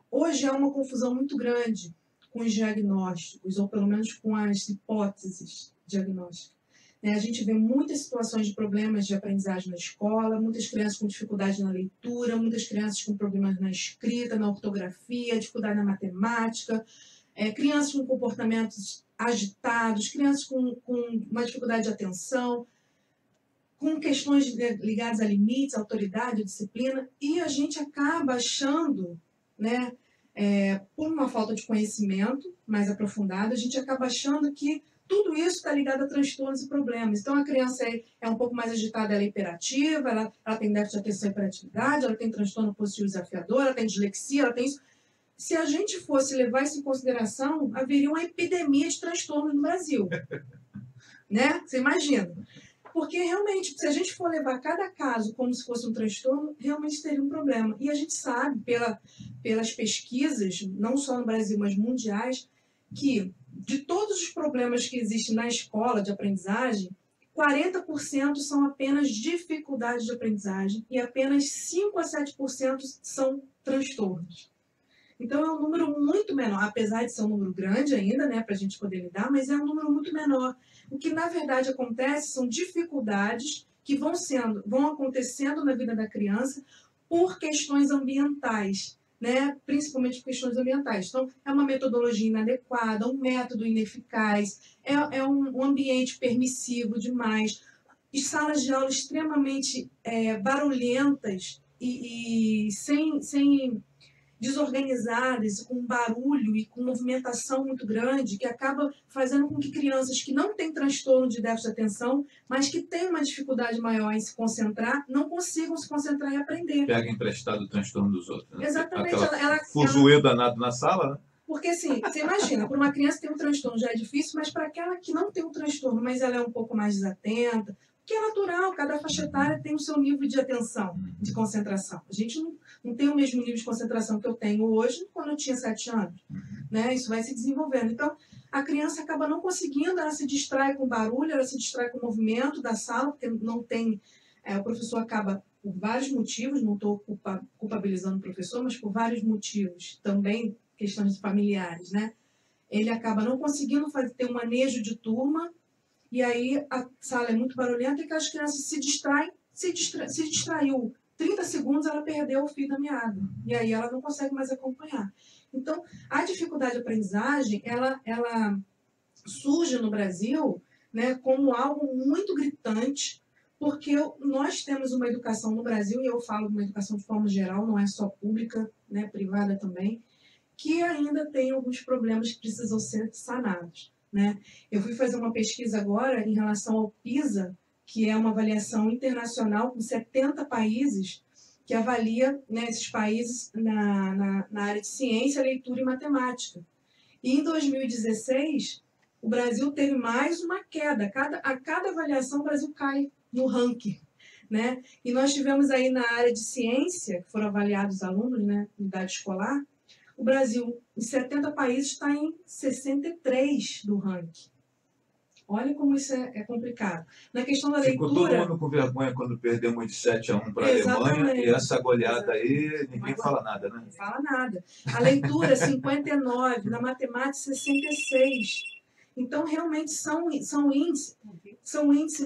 hoje há uma confusão muito grande com os diagnósticos, ou pelo menos com as hipóteses diagnósticas. A gente vê muitas situações de problemas de aprendizagem na escola, muitas crianças com dificuldade na leitura, muitas crianças com problemas na escrita, na ortografia, dificuldade na matemática, crianças com comportamentos agitados, crianças com uma dificuldade de atenção, com questões ligadas a limites, autoridade, disciplina, e a gente acaba achando, né, por uma falta de conhecimento mais aprofundado, a gente acaba achando que tudo isso está ligado a transtornos e problemas. Então, a criança é um pouco mais agitada, ela é hiperativa, ela tem déficit de atenção e hiperatividade, ela tem transtorno positivo desafiador, ela tem dislexia, ela tem isso. Se a gente fosse levar isso em consideração, haveria uma epidemia de transtornos no Brasil. Né? Você imagina. Porque, realmente, se a gente for levar cada caso como se fosse um transtorno, realmente teria um problema. E a gente sabe, pelas pesquisas, não só no Brasil, mas mundiais, que de todos os problemas que existem na escola de aprendizagem, 40% são apenas dificuldades de aprendizagem e apenas 5 a 7% são transtornos. Então, é um número muito menor, apesar de ser um número grande ainda, né, para a gente poder lidar, mas é um número muito menor. O que, na verdade, acontece são dificuldades que vão acontecendo na vida da criança por questões ambientais, né, principalmente por questões ambientais. Então, é uma metodologia inadequada, um método ineficaz, é um ambiente permissivo demais, e salas de aula extremamente barulhentas e sem desorganizadas, com barulho e com movimentação muito grande, que acaba fazendo com que crianças que não têm transtorno de déficit de atenção, mas que têm uma dificuldade maior em se concentrar, não consigam se concentrar e aprender. Pega emprestado o transtorno dos outros. Né? Exatamente. Aquela fuzuê danado na sala, né? Porque, assim, você imagina, para uma criança que tem um transtorno já é difícil, mas para aquela que não tem um transtorno, mas ela é um pouco mais desatenta, que é natural, cada faixa etária tem o seu nível de atenção, de concentração. A gente não tem o mesmo nível de concentração que eu tenho hoje quando eu tinha 7 anos. Né? Isso vai se desenvolvendo. Então, a criança acaba não conseguindo, ela se distrai com barulho, ela se distrai com o movimento da sala, porque não tem... o professor acaba, por vários motivos, não estou culpabilizando o professor, mas por vários motivos, também questões familiares, né? Ele acaba não conseguindo ter um manejo de turma, e aí a sala é muito barulhenta e aquelas crianças se distraem, se distraiu 30 segundos, ela perdeu o fio da meada. E aí ela não consegue mais acompanhar. Então, a dificuldade de aprendizagem, ela surge no Brasil, né, como algo muito gritante, porque nós temos uma educação no Brasil, e eu falo de uma educação de forma geral, não é só pública, né, privada também, que ainda tem alguns problemas que precisam ser sanados. Né? Eu fui fazer uma pesquisa agora em relação ao PISA, que é uma avaliação internacional com 70 países, que avalia, né, esses países na área de ciência, leitura e matemática. E em 2016, o Brasil teve mais uma queda. A cada avaliação, o Brasil cai no ranking. Né? E nós tivemos aí na área de ciência, que foram avaliados os alunos, né, em idade escolar, o Brasil, em 70 países, está em 63 do ranking. Olha como isso é complicado. Na questão da leitura... Ficou todo mundo com vergonha quando perdemos de 7-1 para a Alemanha, e essa goleada aí, ninguém fala nada, né? Não fala nada. A leitura, 59, na matemática, 66. Então, realmente, são índices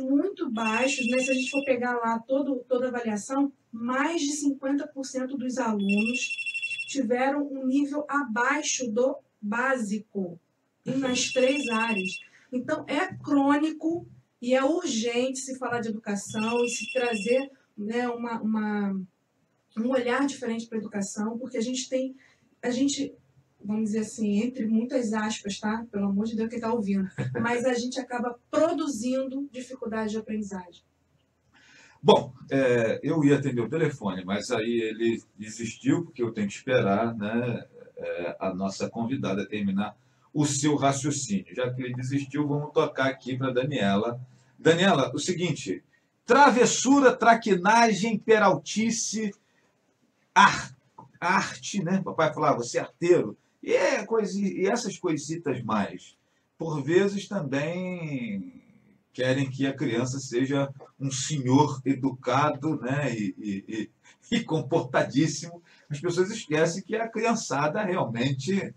muito baixos, né? Se a gente for pegar lá toda a avaliação, mais de 50% dos alunos tiveram um nível abaixo do básico nas 3 áreas. Então, é crônico e é urgente se falar de educação e se trazer, né, um olhar diferente para a educação, porque a gente, vamos dizer assim, entre muitas aspas, tá? Pelo amor de Deus, quem está ouvindo, mas a gente acaba produzindo dificuldade de aprendizagem. Bom, eu ia atender o telefone, mas aí ele desistiu, porque eu tenho que esperar, né, a nossa convidada terminar o seu raciocínio. Já que ele desistiu, vamos tocar aqui para a Daniela. Daniela, o seguinte: travessura, traquinagem, peraltice, arte, né? Papai falava, você é arteiro, e essas coisitas mais. Por vezes também querem que a criança seja um senhor educado, né, e comportadíssimo. As pessoas esquecem que a criançada realmente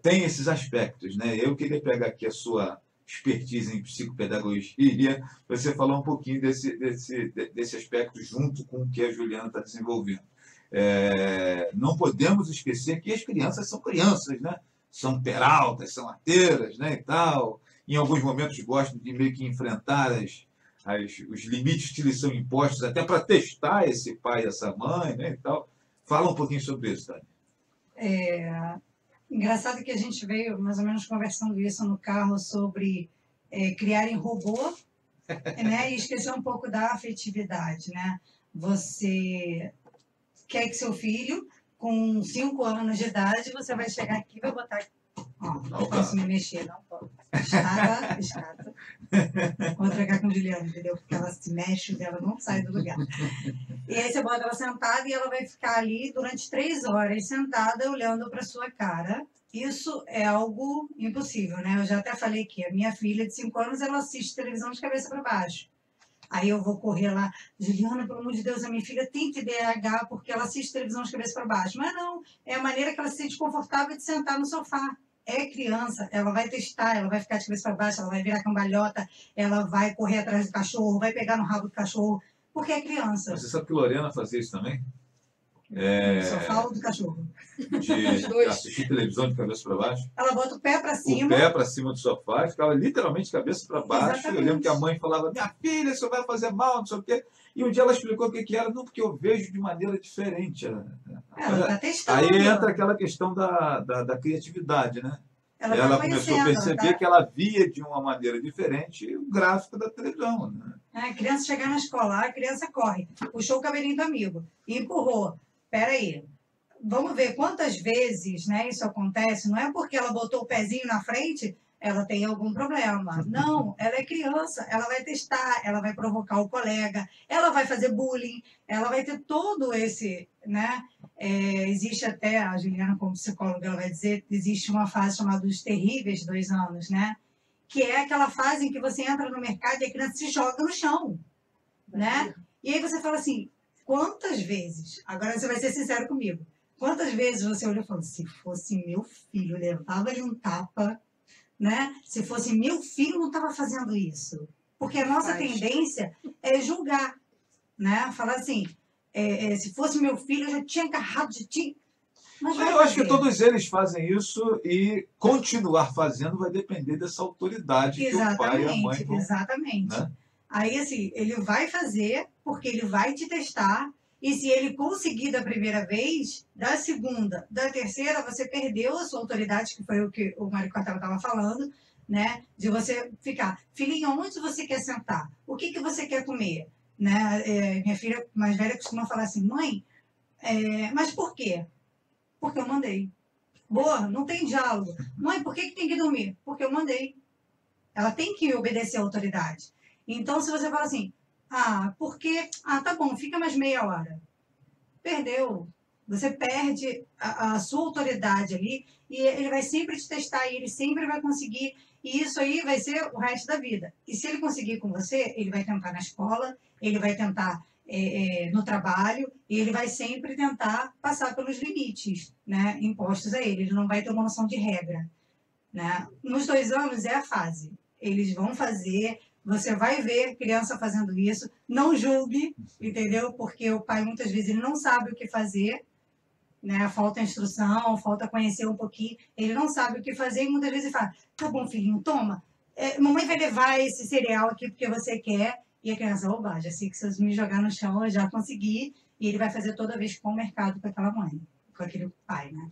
tem esses aspectos. Né? Eu queria pegar aqui a sua expertise em psicopedagogia, você falar um pouquinho desse aspecto junto com o que a Juliana está desenvolvendo. Não podemos esquecer que as crianças são crianças, né? São peraltas, são arteiras, né, e tal. Em alguns momentos gostam de meio que enfrentar os limites que lhes são impostos, até para testar esse pai e essa mãe, né, e tal. Fala um pouquinho sobre isso, Tânia. Engraçado que a gente veio mais ou menos conversando isso no carro sobre criarem robô, né, e esquecer um pouco da afetividade, né? Você quer que seu filho, com 5 anos de idade, você vai chegar aqui e vai botar... não posso me mexer, não posso. Escada. Vou trocar com a Juliana, entendeu? Porque ela se mexe e ela não sai do lugar. E aí você bota ela sentada e ela vai ficar ali durante 3 horas sentada olhando para sua cara. Isso é algo impossível, né? Eu já até falei que a minha filha de 5 anos, ela assiste televisão de cabeça para baixo. Aí eu vou correr lá, Juliana, pelo amor de Deus, a minha filha tem TDAH porque ela assiste televisão de cabeça para baixo. Mas não, é a maneira que ela se sente confortável de sentar no sofá. É criança, ela vai testar, ela vai ficar de cabeça para baixo, ela vai virar cambalhota, ela vai correr atrás do cachorro, vai pegar no rabo do cachorro, porque é criança. Você sabe que Lorena fazia isso também? Do sofá ou do cachorro? De assistir televisão de cabeça para baixo. Ela bota o pé para cima. O pé para cima do sofá e ficava literalmente de cabeça para baixo. Exatamente. Eu lembro que a mãe falava, minha filha, isso vai fazer mal, não sei o quê. E um dia ela explicou o que era. Não, porque eu vejo de maneira diferente Ela está testando. Aí entra aquela questão da criatividade, né? Ela Ela tá começou a conhecendo, perceber que ela via de uma maneira diferente o gráfico da televisão, né? A criança chegar na escola, a criança corre, puxou o cabelinho do amigo, empurrou. Peraí, vamos ver quantas vezes, né, isso acontece. Não é porque ela botou o pezinho na frente, ela tem algum problema. Não, ela é criança, ela vai testar, ela vai provocar o colega, ela vai fazer bullying, ela vai ter todo esse, né? Existe até, a Juliana como psicóloga, ela vai dizer, existe uma fase chamada dos terríveis 2 anos, né? Que é aquela fase em que você entra no mercado e a criança se joga no chão, né? E aí você fala assim, quantas vezes, agora você vai ser sincero comigo, quantas vezes você olhou e falou, se fosse meu filho, levava-lhe um tapa, né? Se fosse meu filho, não estava fazendo isso. Porque a nossa tendência é julgar, né? Falar assim, se fosse meu filho, eu já tinha agarrado, já tinha... Mas vai Eu acho que fazer. todos eles fazem isso e continuar fazendo vai depender dessa autoridade que o pai e a mãe vão... Exatamente. Né? Aí, assim, ele vai fazer porque ele vai te testar e se ele conseguir da primeira vez, da segunda, da terceira, você perdeu a sua autoridade, que foi o que o Mário Cortella estava falando, né? De você ficar, filhinho, onde você quer sentar? O que você quer comer? Né? Minha filha mais velha costuma falar assim, mãe, mas por quê? Porque eu mandei. Boa, não tem diálogo. Mãe, por que tem que dormir? Porque eu mandei. Ela tem que obedecer à autoridade. Então, se você fala assim, porque... tá bom, fica mais meia hora. Perdeu. Você perde a sua autoridade ali e ele vai sempre te testar e ele sempre vai conseguir. E isso aí vai ser o resto da vida. E se ele conseguir com você, ele vai tentar na escola, ele vai tentar no trabalho e ele vai sempre tentar passar pelos limites, né, impostos a ele. Ele não vai ter uma noção de regra, né? Nos 2 anos é a fase. Eles vão fazer, você vai ver criança fazendo isso, não julgue, entendeu? Porque o pai muitas vezes ele não sabe o que fazer, né? Falta instrução, falta conhecer um pouquinho, ele não sabe o que fazer e muitas vezes ele fala, tá bom filhinho, toma, mamãe vai levar esse cereal aqui porque você quer. E a criança, já sei que se eu me jogar no chão, eu já consegui. E ele vai fazer toda vez que for ao mercado com aquela mãe, com aquele pai, né?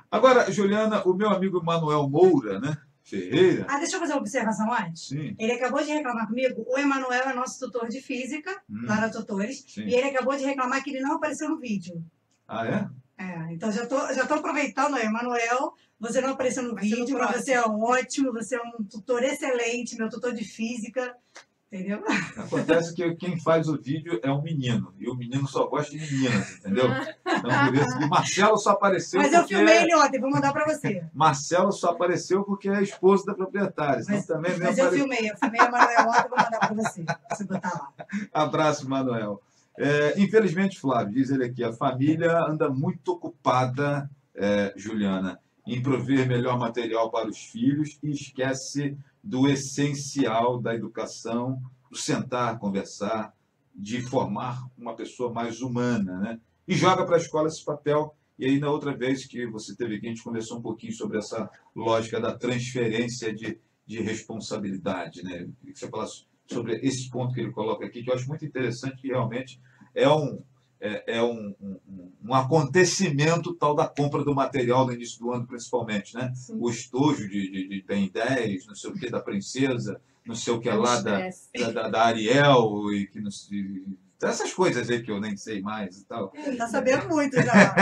Agora, Juliana, o meu amigo Emanuel Moura, né? Ferreira. Deixa eu fazer uma observação antes. Sim. Ele acabou de reclamar comigo. O Emanuel é nosso tutor de física, lá na Tutores. Sim. E ele acabou de reclamar que ele não apareceu no vídeo. É? Então já tô aproveitando aí, Emanuel. Você não apareceu no vídeo, mas você é ótimo, você é um tutor excelente, meu tutor de física. Entendeu? Acontece que quem faz o vídeo é um menino, e o menino só gosta de meninas, entendeu? Então, por isso que Marcelo só apareceu Mas eu filmei ele ontem, vou mandar para você. Marcelo só apareceu porque é esposo da proprietária. Mas eu filmei a Manuel ontem, vou mandar para você botar lá. Abraço, Manuel. Infelizmente, Flávio, diz ele aqui, a família anda muito ocupada, Juliana, em prover melhor material para os filhos e esquece do essencial da educação, do sentar, conversar, de formar uma pessoa mais humana, né? E joga para a escola esse papel. E aí, na outra vez que você teve aqui, a gente conversou um pouquinho sobre essa lógica da transferência de responsabilidade, né? Eu queria que você falasse sobre esse ponto que ele coloca aqui, que eu acho muito interessante, que realmente é um acontecimento tal da compra do material no início do ano, principalmente, né? Sim. O estojo de Ben 10, não sei o que, da princesa, não sei o que lá da Ariel, e que não sei, essas coisas aí que eu nem sei mais e tal. Tá sabendo muito já.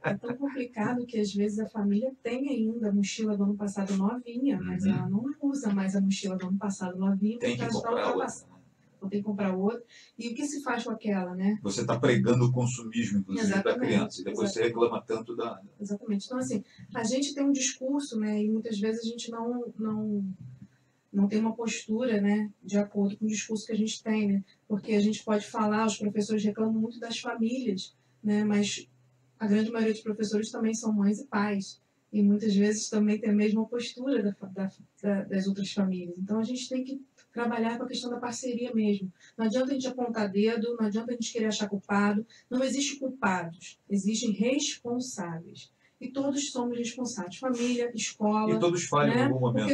É tão complicado que às vezes a família tem ainda a mochila do ano passado novinha, mas ela não usa mais a mochila do ano passado novinha. Tem que comprar outra. Então tem que comprar outra. E o que se faz com aquela, né? Você está pregando o consumismo, inclusive, da criança. E depois você reclama tanto da... Exatamente. Então, assim, a gente tem um discurso, né? E muitas vezes a gente não tem uma postura, né? De acordo com o discurso que a gente tem, né? Porque a gente pode falar, os professores reclamam muito das famílias, né? Mas a grande maioria dos professores também são mães e pais. E muitas vezes também tem a mesma postura das outras famílias. Então, a gente tem que trabalhar com a questão da parceria mesmo. Não adianta a gente apontar dedo, não adianta a gente querer achar culpado. Não existe culpados, existem responsáveis. E todos somos responsáveis. Família, escola. E todos falham, né? Em algum momento.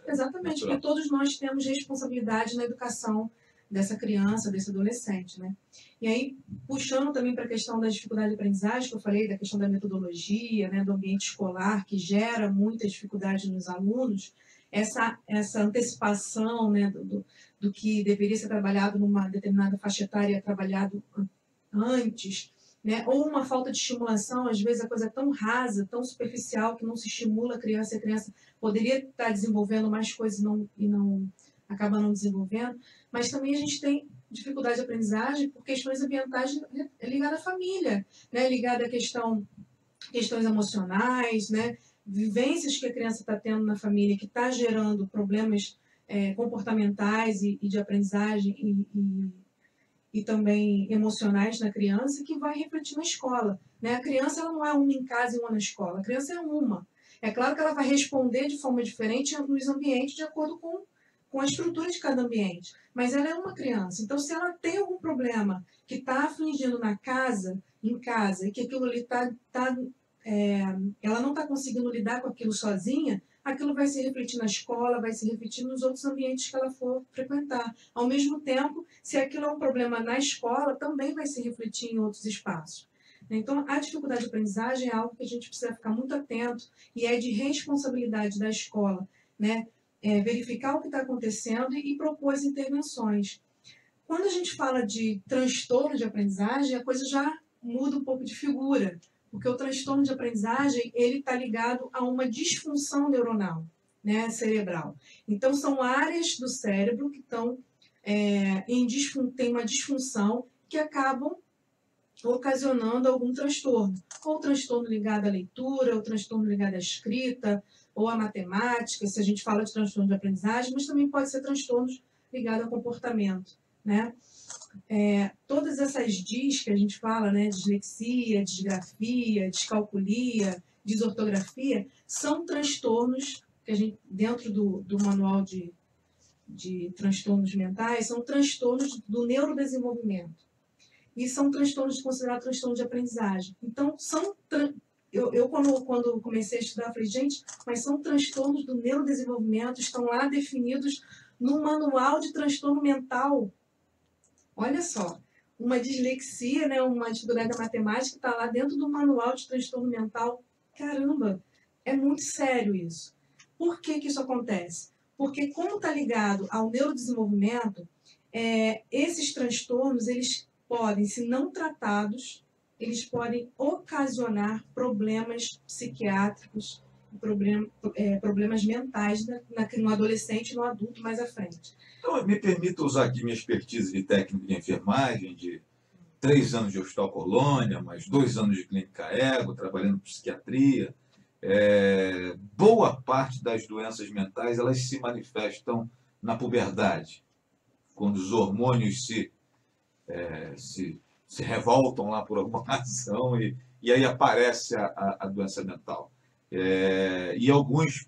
Exatamente, porque todos nós temos responsabilidade na educação dessa criança, desse adolescente, né? E aí, puxando também para a questão da dificuldade de aprendizagem, que eu falei, da questão da metodologia, né, do ambiente escolar, que gera muita dificuldade nos alunos, essa antecipação, né, do que deveria ser trabalhado numa determinada faixa etária, trabalhado antes, né, ou uma falta de estimulação, às vezes a coisa é tão rasa, tão superficial, que não se estimula a criança, e a criança poderia estar desenvolvendo mais coisas e não acaba não desenvolvendo, mas também a gente tem dificuldade de aprendizagem por questões ambientais ligadas à família, né, ligada a questões emocionais, né, vivências que a criança está tendo na família, que está gerando problemas comportamentais e de aprendizagem e também emocionais na criança, que vai refletir na escola, né? A criança ela não é uma em casa e uma na escola, a criança é uma. É claro que ela vai responder de forma diferente nos ambientes, de acordo com a estrutura de cada ambiente, mas ela é uma criança. Então, se ela tem algum problema que está afligindo em casa, e que aquilo ali ela não está conseguindo lidar com aquilo sozinha, aquilo vai se refletir na escola, vai se refletir nos outros ambientes que ela for frequentar. Ao mesmo tempo, se aquilo é um problema na escola, também vai se refletir em outros espaços. Então, a dificuldade de aprendizagem é algo que a gente precisa ficar muito atento e é de responsabilidade da escola, né? Verificar o que está acontecendo e propor as intervenções. Quando a gente fala de transtorno de aprendizagem, a coisa já muda um pouco de figura, porque o transtorno de aprendizagem ele está ligado a uma disfunção neuronal, né, cerebral. Então, são áreas do cérebro que estão tem uma disfunção que acabam ocasionando algum transtorno. Ou transtorno ligado à leitura, ou transtorno ligado à escrita, ou à matemática, se a gente fala de transtorno de aprendizagem, mas também pode ser transtornos ligados ao comportamento, né? Todas essas DIS que a gente fala, né, dislexia, disgrafia, descalculia, desortografia, são transtornos que a gente, dentro do manual de transtornos mentais, são transtornos do neurodesenvolvimento. E são transtornos considerados transtornos de aprendizagem. Então, eu quando comecei a estudar, falei, gente, mas são transtornos do neurodesenvolvimento, estão lá definidos no manual de transtorno mental. Olha só, uma dislexia, né, uma dificuldade da matemática está lá dentro do manual de transtorno mental. Caramba, é muito sério isso. Por que isso acontece? Porque como está ligado ao neurodesenvolvimento, esses transtornos, eles podem, se não tratados, eles podem ocasionar problemas psiquiátricos, problemas mentais no adolescente e no adulto mais à frente. Então, me permita usar aqui minha expertise de técnico de enfermagem, de 3 anos de Hospital Colônia, mais 2 anos de Clínica Ego, trabalhando em psiquiatria. Boa parte das doenças mentais elas se manifestam na puberdade, quando os hormônios se revoltam lá por alguma razão e aí aparece a doença mental. E alguns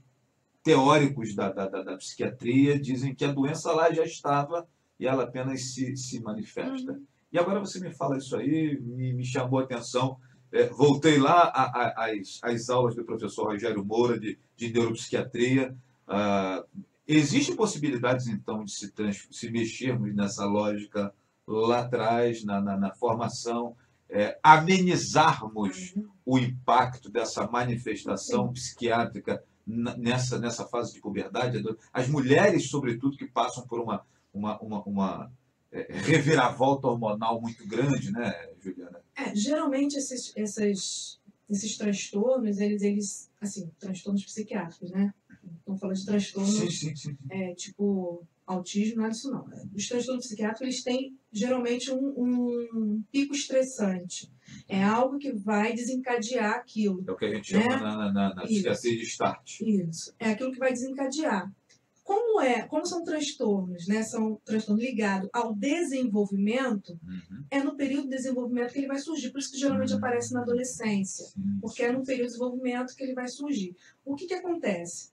teóricos da psiquiatria dizem que a doença lá já estava e ela apenas se manifesta. E agora você me fala isso aí, me chamou a atenção. Voltei lá às aulas do professor Rogério Moura de neuropsiquiatria. Existem possibilidades, então, de se mexermos nessa lógica lá atrás, na formação, amenizarmos o impacto dessa manifestação psiquiátrica nessa fase de puberdade. As mulheres, sobretudo, que passam por uma reviravolta hormonal muito grande, né, Juliana? Geralmente esses transtornos, eles assim, transtornos psiquiátricos, né? Estamos falando de transtornos Sim. Tipo autismo, não é isso não. Os transtornos psiquiátricos, eles têm geralmente um pico estressante. É algo que vai desencadear aquilo. É o que a gente chama na psiquiatria de start. Isso. É aquilo que vai desencadear. Como são transtornos, né? São transtornos ligados ao desenvolvimento, é no período de desenvolvimento que ele vai surgir. Por isso que geralmente aparece na adolescência. Porque é no período de desenvolvimento que ele vai surgir. O que acontece?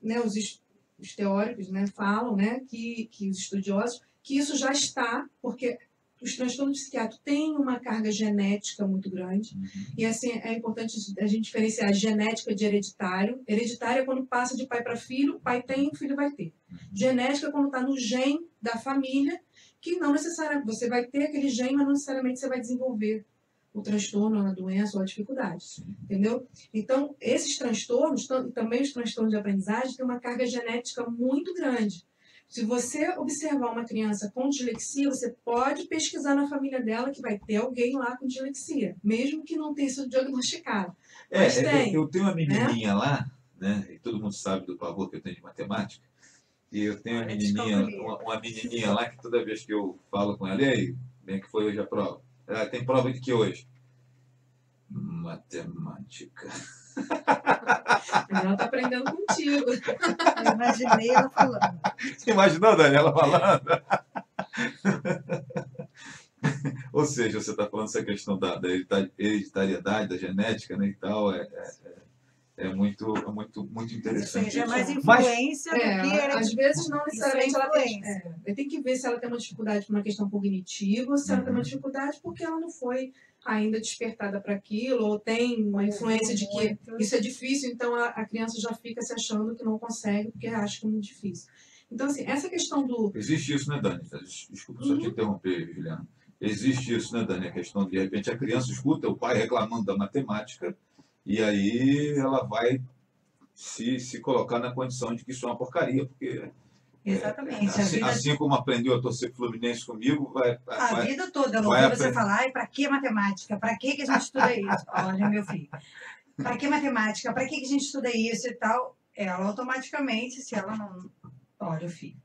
Né, os teóricos, né, falam, né, que os estudiosos, que isso já está, porque os transtornos psiquiátricos têm uma carga genética muito grande, e assim é importante a gente diferenciar genética de hereditário. Hereditário é quando passa de pai para filho, o pai tem, o filho vai ter. Genética é quando está no gene da família, que não necessariamente você vai ter aquele gene, mas não necessariamente você vai desenvolver o transtorno, a doença ou a dificuldade, entendeu? Então, esses transtornos, também os transtornos de aprendizagem, têm uma carga genética muito grande. Se você observar uma criança com dislexia, você pode pesquisar na família dela que vai ter alguém lá com dislexia, mesmo que não tenha sido diagnosticado. Mas tem, eu tenho uma menininha lá, né? E todo mundo sabe do pavor que eu tenho de matemática. E eu tenho uma menininha lá que toda vez que eu falo com ela, e aí, bem que foi hoje a prova? Tem prova de que hoje? Matemática. Ela está aprendendo contigo. Eu imaginei ela falando. Você imaginou, Daniela, falando? Ou seja, você está falando essa questão da hereditariedade, da genética, né, e tal, é muito interessante. Ou seja, é mais influência do que era. Às vezes não necessariamente ela tem. influência. Tem que ver se ela tem uma dificuldade por uma questão cognitiva, ou se ela tem uma dificuldade porque ela não foi ainda despertada para aquilo, ou tem uma influência de que isso é difícil, então a criança já fica se achando que não consegue porque acha que é muito difícil. Então, assim, essa questão do... Existe isso, né, Dani? Desculpa só te interromper, Juliana. Existe isso, né, Dani? A questão de repente, a criança escuta o pai reclamando da matemática e aí ela vai se colocar na condição de que isso é uma porcaria, porque... Exatamente. Assim como aprendeu a torcer Fluminense comigo, a vida toda eu ouvi você falar, ai, para que matemática? Para que a gente estuda isso? Olha, meu filho. Para que matemática? Para que a gente estuda isso e tal? Ela automaticamente, se ela não... Olha, filho.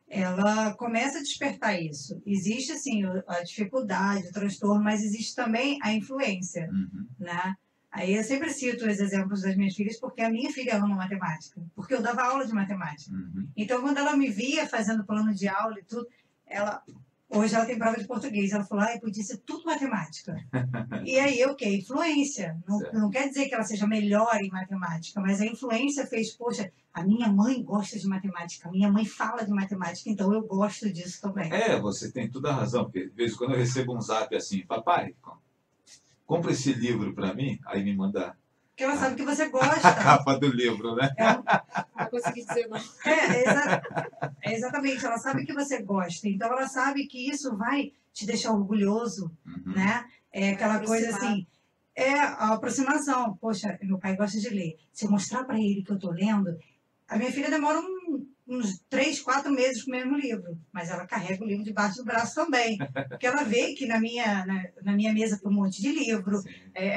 Ela começa a despertar isso. Existe, assim, a dificuldade, o transtorno, mas existe também a influência, né? Aí eu sempre cito os exemplos das minhas filhas, porque a minha filha ama matemática, porque eu dava aula de matemática. Então, quando ela me via fazendo plano de aula e tudo, hoje ela tem prova de português, ela falou, podia ser tudo matemática. E aí, influência. Não quer dizer que ela seja melhor em matemática, mas a influência fez, poxa, a minha mãe gosta de matemática, a minha mãe fala de matemática, então eu gosto disso também. Você tem toda a razão, porque de vez em quando eu recebo um zap assim, papai, compra esse livro para mim, aí me manda... Porque ela sabe que você gosta. A capa do livro, né? Não consegui dizer não. Exatamente, ela sabe que você gosta, então ela sabe que isso vai te deixar orgulhoso, né? É aquela coisa assim, a aproximação. Poxa, meu pai gosta de ler. Se eu mostrar para ele que eu estou lendo, a minha filha demora uns 3, 4 meses com o mesmo livro, mas ela carrega o livro debaixo do braço também, porque ela vê que na minha mesa tem um monte de livro,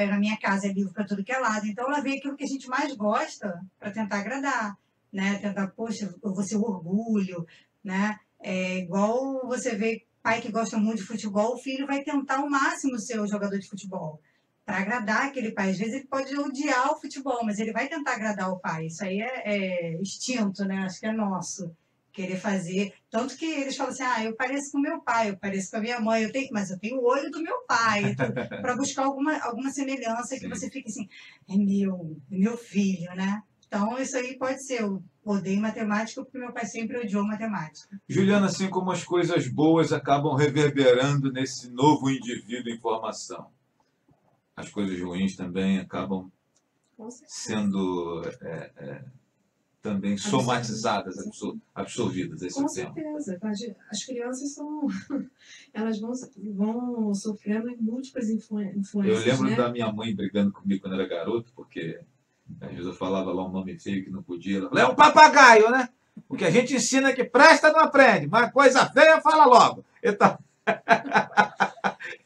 na minha casa é livro para tudo que é lado, então ela vê aquilo que a gente mais gosta para tentar agradar, né? Tentar, poxa, eu vou ser o orgulho, né? Igual você vê pai que gosta muito de futebol, o filho vai tentar ao máximo ser o jogador de futebol, para agradar aquele pai. Às vezes ele pode odiar o futebol, mas ele vai tentar agradar o pai. Isso aí é instinto, né? Acho que é nosso, querer fazer. Tanto que eles falam assim, eu pareço com meu pai, eu pareço com a minha mãe, mas eu tenho o olho do meu pai, para buscar alguma semelhança que você fique assim, é meu filho, né? Então, isso aí pode ser, eu odeio matemática porque meu pai sempre odiou matemática. Juliana, assim como as coisas boas acabam reverberando nesse novo indivíduo em formação, as coisas ruins também acabam sendo também somatizadas, absorvidas. Com certeza. As crianças elas vão sofrendo em múltiplas influências. Eu lembro da minha mãe brigando comigo quando era garoto, porque às vezes eu falava lá um nome feio que não podia. Ela falava, é um papagaio, né? O que a gente ensina que presta não aprende, mas coisa feia fala logo. Então...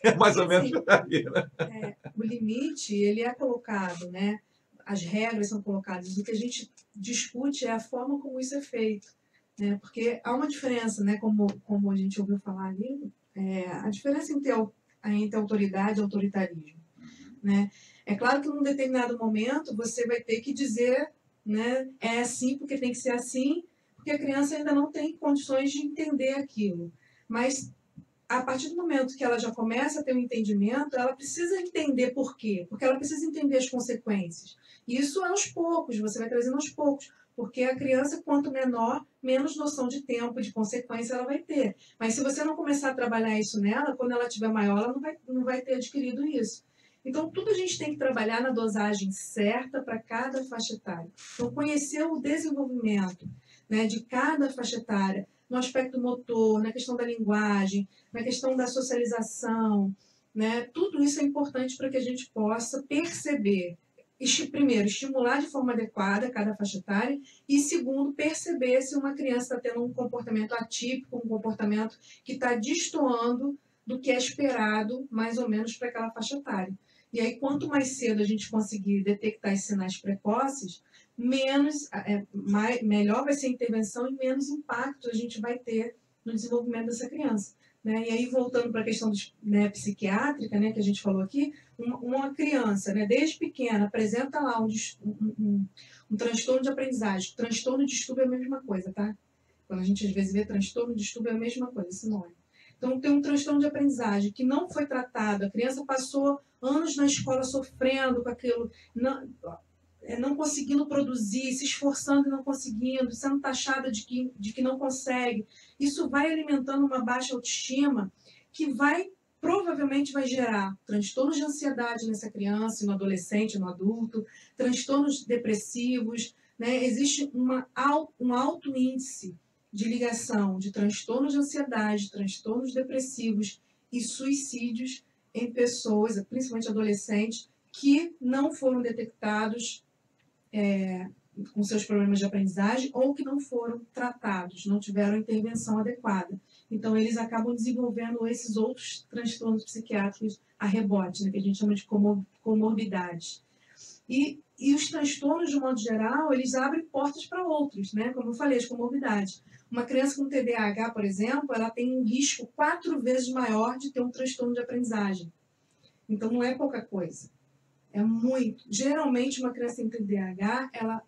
É mais ou menos por aí, né? O limite, ele é colocado, né? As regras são colocadas. O que a gente discute é a forma como isso é feito, né? Porque há uma diferença, né? Como a gente ouviu falar ali, a diferença entre autoridade e autoritarismo, né? É claro que num determinado momento você vai ter que dizer, né? É assim porque tem que ser assim, porque a criança ainda não tem condições de entender aquilo. Mas a partir do momento que ela já começa a ter um entendimento, ela precisa entender por quê, porque ela precisa entender as consequências. E isso aos poucos, você vai trazendo aos poucos, porque a criança, quanto menor, menos noção de tempo, de consequência ela vai ter. Mas se você não começar a trabalhar isso nela, quando ela estiver maior, ela não vai ter adquirido isso. Então, tudo a gente tem que trabalhar na dosagem certa para cada faixa etária. Então, conhecer o desenvolvimento, né, de cada faixa etária, no aspecto motor, na questão da linguagem, na questão da socialização, né? Tudo isso é importante para que a gente possa perceber, primeiro, estimular de forma adequada cada faixa etária e, segundo, perceber se uma criança está tendo um comportamento atípico, um comportamento que está destoando do que é esperado, mais ou menos, para aquela faixa etária. E aí, quanto mais cedo a gente conseguir detectar esses sinais precoces, melhor vai ser a intervenção e menos impacto a gente vai ter no desenvolvimento dessa criança. Né? E aí, voltando para a questão psiquiátrica, né, que a gente falou aqui, uma criança, né, desde pequena, apresenta lá um transtorno de aprendizagem. Transtorno de distúrbio é a mesma coisa, tá? Quando a gente às vezes vê transtorno de distúrbio é a mesma coisa, esse nome. Então, tem um transtorno de aprendizagem que não foi tratado, a criança passou anos na escola sofrendo com aquilo, não conseguindo produzir, se esforçando e não conseguindo, sendo taxada de que não consegue. Isso vai alimentando uma baixa autoestima que provavelmente vai gerar transtornos de ansiedade nessa criança, no adolescente, no adulto, transtornos depressivos, né? Existe um alto índice de ligação de transtornos de ansiedade, transtornos depressivos e suicídios em pessoas, principalmente adolescentes, que não foram detectados com seus problemas de aprendizagem ou que não foram tratados, não tiveram intervenção adequada. Então, eles acabam desenvolvendo esses outros transtornos psiquiátricos a rebote, né, que a gente chama de comorbidades. E os transtornos, de modo geral, eles abrem portas para outros, né? Como eu falei, as comorbidades. Uma criança com TDAH, por exemplo, ela tem um risco 4 vezes maior de ter um transtorno de aprendizagem. Então, não é pouca coisa. É muito. Geralmente, uma criança com TDAH, ela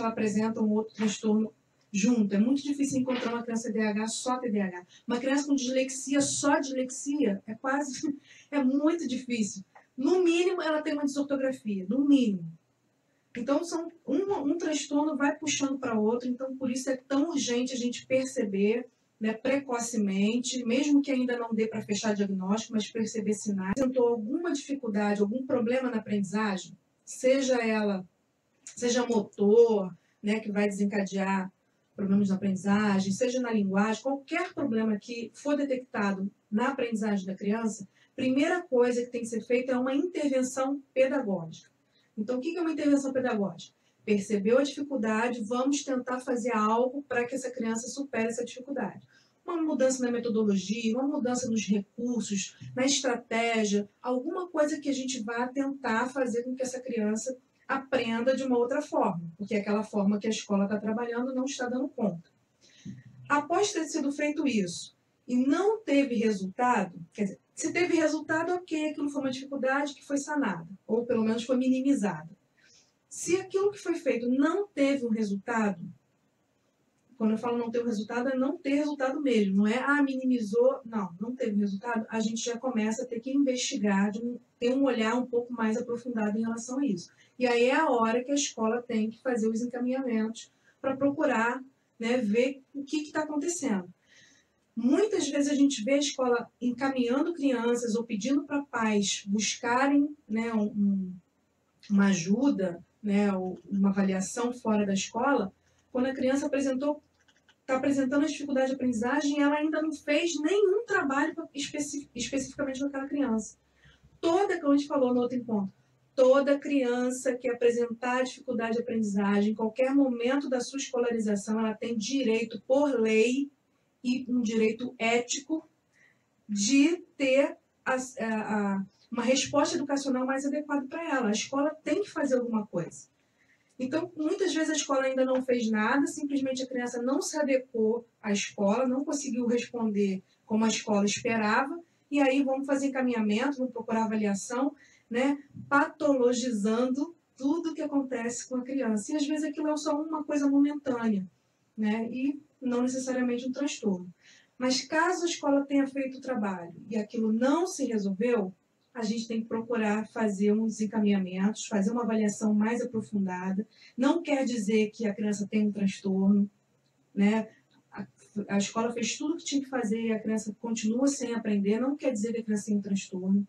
apresenta um outro transtorno junto. É muito difícil encontrar uma criança TDAH só TDAH. Uma criança com dislexia só dislexia é muito difícil. No mínimo, ela tem uma desortografia, no mínimo. Então, um transtorno vai puxando para outro, então por isso é tão urgente a gente perceber, né, precocemente, mesmo que ainda não dê para fechar diagnóstico, mas perceber sinais. Apresentou alguma dificuldade, algum problema na aprendizagem, seja motor, né, que vai desencadear problemas na aprendizagem, seja na linguagem, qualquer problema que for detectado na aprendizagem da criança, primeira coisa que tem que ser feita é uma intervenção pedagógica. Então, o que é uma intervenção pedagógica? Percebeu a dificuldade, vamos tentar fazer algo para que essa criança supere essa dificuldade. Uma mudança na metodologia, uma mudança nos recursos, na estratégia, alguma coisa que a gente vá tentar fazer com que essa criança aprenda de uma outra forma, porque aquela forma que a escola está trabalhando não está dando conta. Após ter sido feito isso e não teve resultado, quer dizer, se teve resultado, ok, aquilo foi uma dificuldade que foi sanada, ou pelo menos foi minimizada. Se aquilo que foi feito não teve um resultado, quando eu falo não ter um resultado, é não ter resultado mesmo, não é, minimizou, não teve resultado, a gente já começa a ter que investigar, ter um olhar um pouco mais aprofundado em relação a isso. E aí é a hora que a escola tem que fazer os encaminhamentos para procurar, né, ver o que está acontecendo. Muitas vezes a gente vê a escola encaminhando crianças ou pedindo para pais buscarem, né, uma ajuda, né, ou uma avaliação fora da escola, quando a criança está apresentando a dificuldade de aprendizagem e ela ainda não fez nenhum trabalho especificamente com aquela criança. Como a gente falou no outro encontro, toda criança que apresentar dificuldade de aprendizagem, em qualquer momento da sua escolarização, ela tem direito, por lei, e um direito ético de ter uma resposta educacional mais adequada para ela. A escola tem que fazer alguma coisa. Então, muitas vezes a escola ainda não fez nada, simplesmente a criança não se adequou à escola, não conseguiu responder como a escola esperava, e aí vamos fazer encaminhamento, vamos procurar avaliação, né, patologizando tudo o que acontece com a criança. E às vezes aquilo é só uma coisa momentânea, né, e não necessariamente um transtorno. Mas caso a escola tenha feito o trabalho e aquilo não se resolveu, a gente tem que procurar fazer uns encaminhamentos, fazer uma avaliação mais aprofundada. Não quer dizer que a criança tem um transtorno, né? A escola fez tudo o que tinha que fazer e a criança continua sem aprender, não quer dizer que a criança tem um transtorno.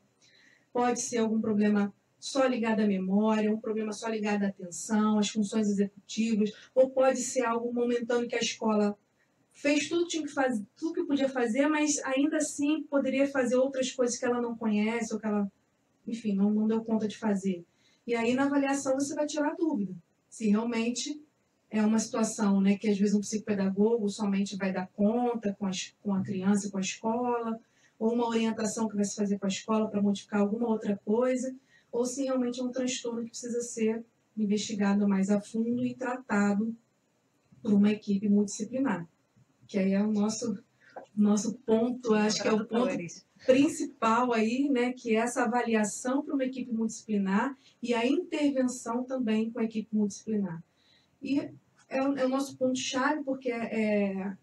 Pode ser algum problema só ligado à memória, um problema só ligado à atenção, às funções executivas, ou pode ser algo momentâneo que a escola fez tudo que tinha que fazer, tudo que podia fazer, mas ainda assim poderia fazer outras coisas que ela não conhece, ou que ela, enfim, não deu conta de fazer. E aí, na avaliação, você vai tirar a dúvida. Se realmente é uma situação, né, que às vezes um psicopedagogo somente vai dar conta com a criança e com a escola, ou uma orientação que vai se fazer com a escola para modificar alguma outra coisa, ou se realmente é um transtorno que precisa ser investigado mais a fundo e tratado por uma equipe multidisciplinar. Que aí é o nosso ponto, acho que é o ponto principal aí, né, que é essa avaliação para uma equipe multidisciplinar e a intervenção também com a equipe multidisciplinar. E é o nosso ponto-chave, porque é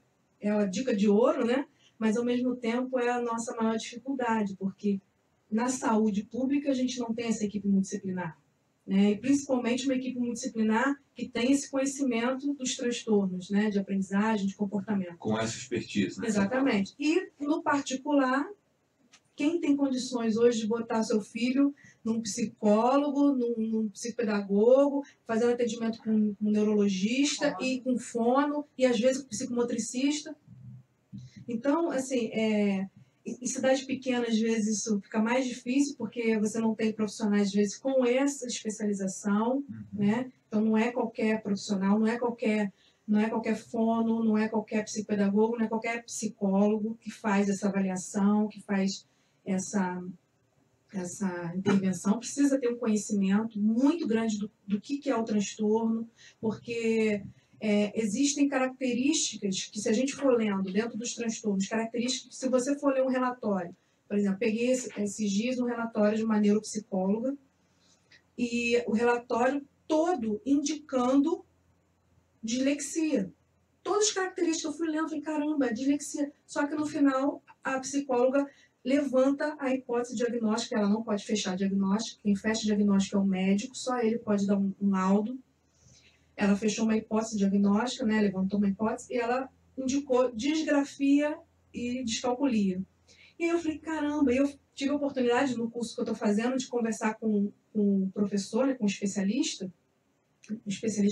a dica de ouro, né, mas ao mesmo tempo é a nossa maior dificuldade, porque na saúde pública a gente não tem essa equipe multidisciplinar, né, e principalmente uma equipe multidisciplinar que tem esse conhecimento dos transtornos, né, de aprendizagem, de comportamento. Com essa expertise, né? Exatamente. E, no particular, quem tem condições hoje de botar seu filho num psicólogo, num psicopedagogo, fazendo atendimento com um neurologista e com fono, e às vezes com psicomotricista. Então, assim, em cidade pequena, às vezes, isso fica mais difícil, porque você não tem profissionais, às vezes, com essa especialização, né? Então, não é qualquer profissional, não é qualquer fono, não é qualquer psicopedagogo, não é qualquer psicólogo que faz essa avaliação, que faz essa intervenção. Precisa ter um conhecimento muito grande do que é o transtorno, porque existem características que, se a gente for lendo dentro dos transtornos, características que, se você for ler um relatório, por exemplo, peguei esses dias um relatório de uma neuropsicóloga, e o relatório todo indicando dislexia. Todas as características que eu fui lendo, falei, caramba, dislexia. Só que no final, a psicóloga levanta a hipótese diagnóstica, ela não pode fechar diagnóstico, quem fecha diagnóstico é o médico, só ele pode dar um laudo. Ela fechou uma hipótese diagnóstica, né, levantou uma hipótese, e ela indicou disgrafia e descalculia. E aí eu falei, caramba, eu tive a oportunidade no curso que eu estou fazendo de conversar com um professor, né, com um especialista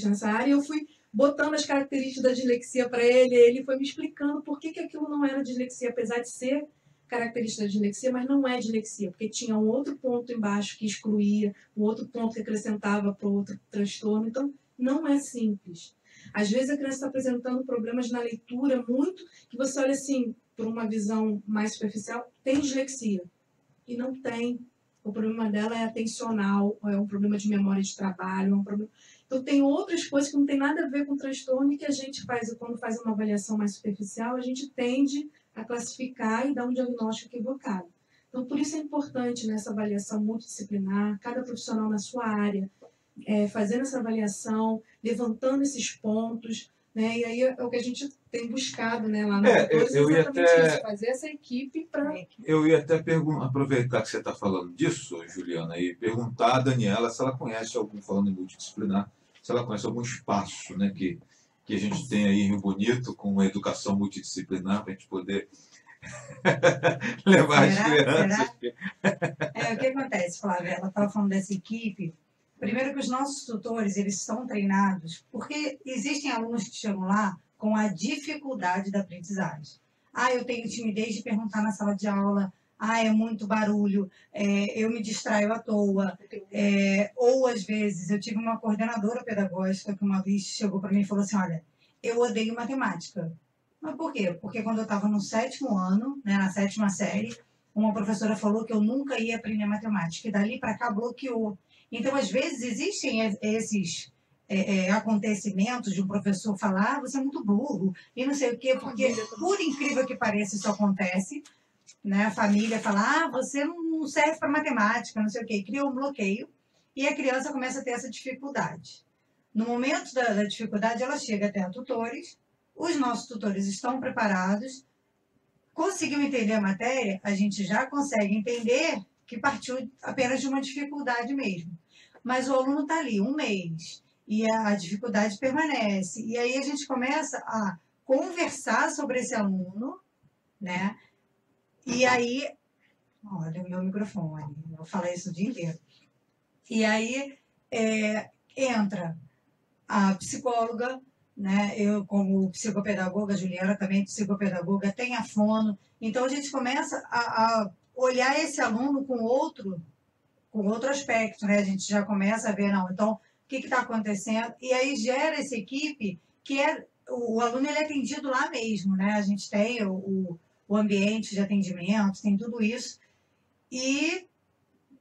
nessa área, e eu fui botando as características da dislexia para ele, e ele foi me explicando por que aquilo não era dislexia, apesar de ser característica da dislexia, mas não é dislexia, porque tinha um outro ponto embaixo que excluía, um outro ponto que acrescentava para o outro transtorno. Então, não é simples. Às vezes a criança está apresentando problemas na leitura muito, que você olha assim, por uma visão mais superficial, tem dislexia. E não tem. O problema dela é atencional, é um problema de memória de trabalho, é um problema... Então, tem outras coisas que não tem nada a ver com transtorno e que a gente faz, quando faz uma avaliação mais superficial, a gente tende a classificar e dar um diagnóstico equivocado. Então, por isso é importante nessa avaliação multidisciplinar, cada profissional na sua área, fazendo essa avaliação, levantando esses pontos, né? E aí é o que a gente tem buscado, né, lá no Tutores, exatamente isso, fazer essa equipe para... Eu ia até aproveitar que você está falando disso, Juliana, e perguntar a Daniela se ela conhece algum, falando em multidisciplinar, se ela conhece algum espaço, né, que a gente tem aí em Rio Bonito, com uma educação multidisciplinar, para a gente poder levar as crianças. O que acontece, Flávia? Ela estava falando dessa equipe. Primeiro que os nossos tutores, eles são treinados, porque existem alunos que chegam lá com a dificuldade da aprendizagem. Eu tenho timidez de perguntar na sala de aula, é muito barulho, eu me distraio à toa. Ou, às vezes, eu tive uma coordenadora pedagógica que uma vez chegou para mim e falou assim, olha, eu odeio matemática. Mas por quê? Porque quando eu estava no 7º ano, né, na 7ª série, uma professora falou que eu nunca ia aprender matemática, e dali para cá bloqueou. Então, às vezes, existem esses acontecimentos de um professor falar, você é muito burro, e não sei o quê, porque, por incrível que pareça, isso acontece, né? A família fala, você não serve para matemática, não sei o quê, cria um bloqueio, e a criança começa a ter essa dificuldade. No momento da dificuldade, ela chega até a tutores, os nossos tutores estão preparados, conseguiu entender a matéria, a gente já consegue entender que partiu apenas de uma dificuldade mesmo. Mas o aluno está ali 1 mês e a dificuldade permanece. E aí a gente começa a conversar sobre esse aluno, né? E aí, olha o meu microfone, eu vou falar isso o dia inteiro. E aí entra a psicóloga, né? Eu, como psicopedagoga, a Juliana também é psicopedagoga, tem a fono. Então, a gente começa a olhar esse aluno com outro aspecto, né? A gente já começa a ver, não, então, o que está acontecendo? E aí gera essa equipe que o aluno ele é atendido lá mesmo, né? A gente tem o ambiente de atendimento, tem tudo isso. E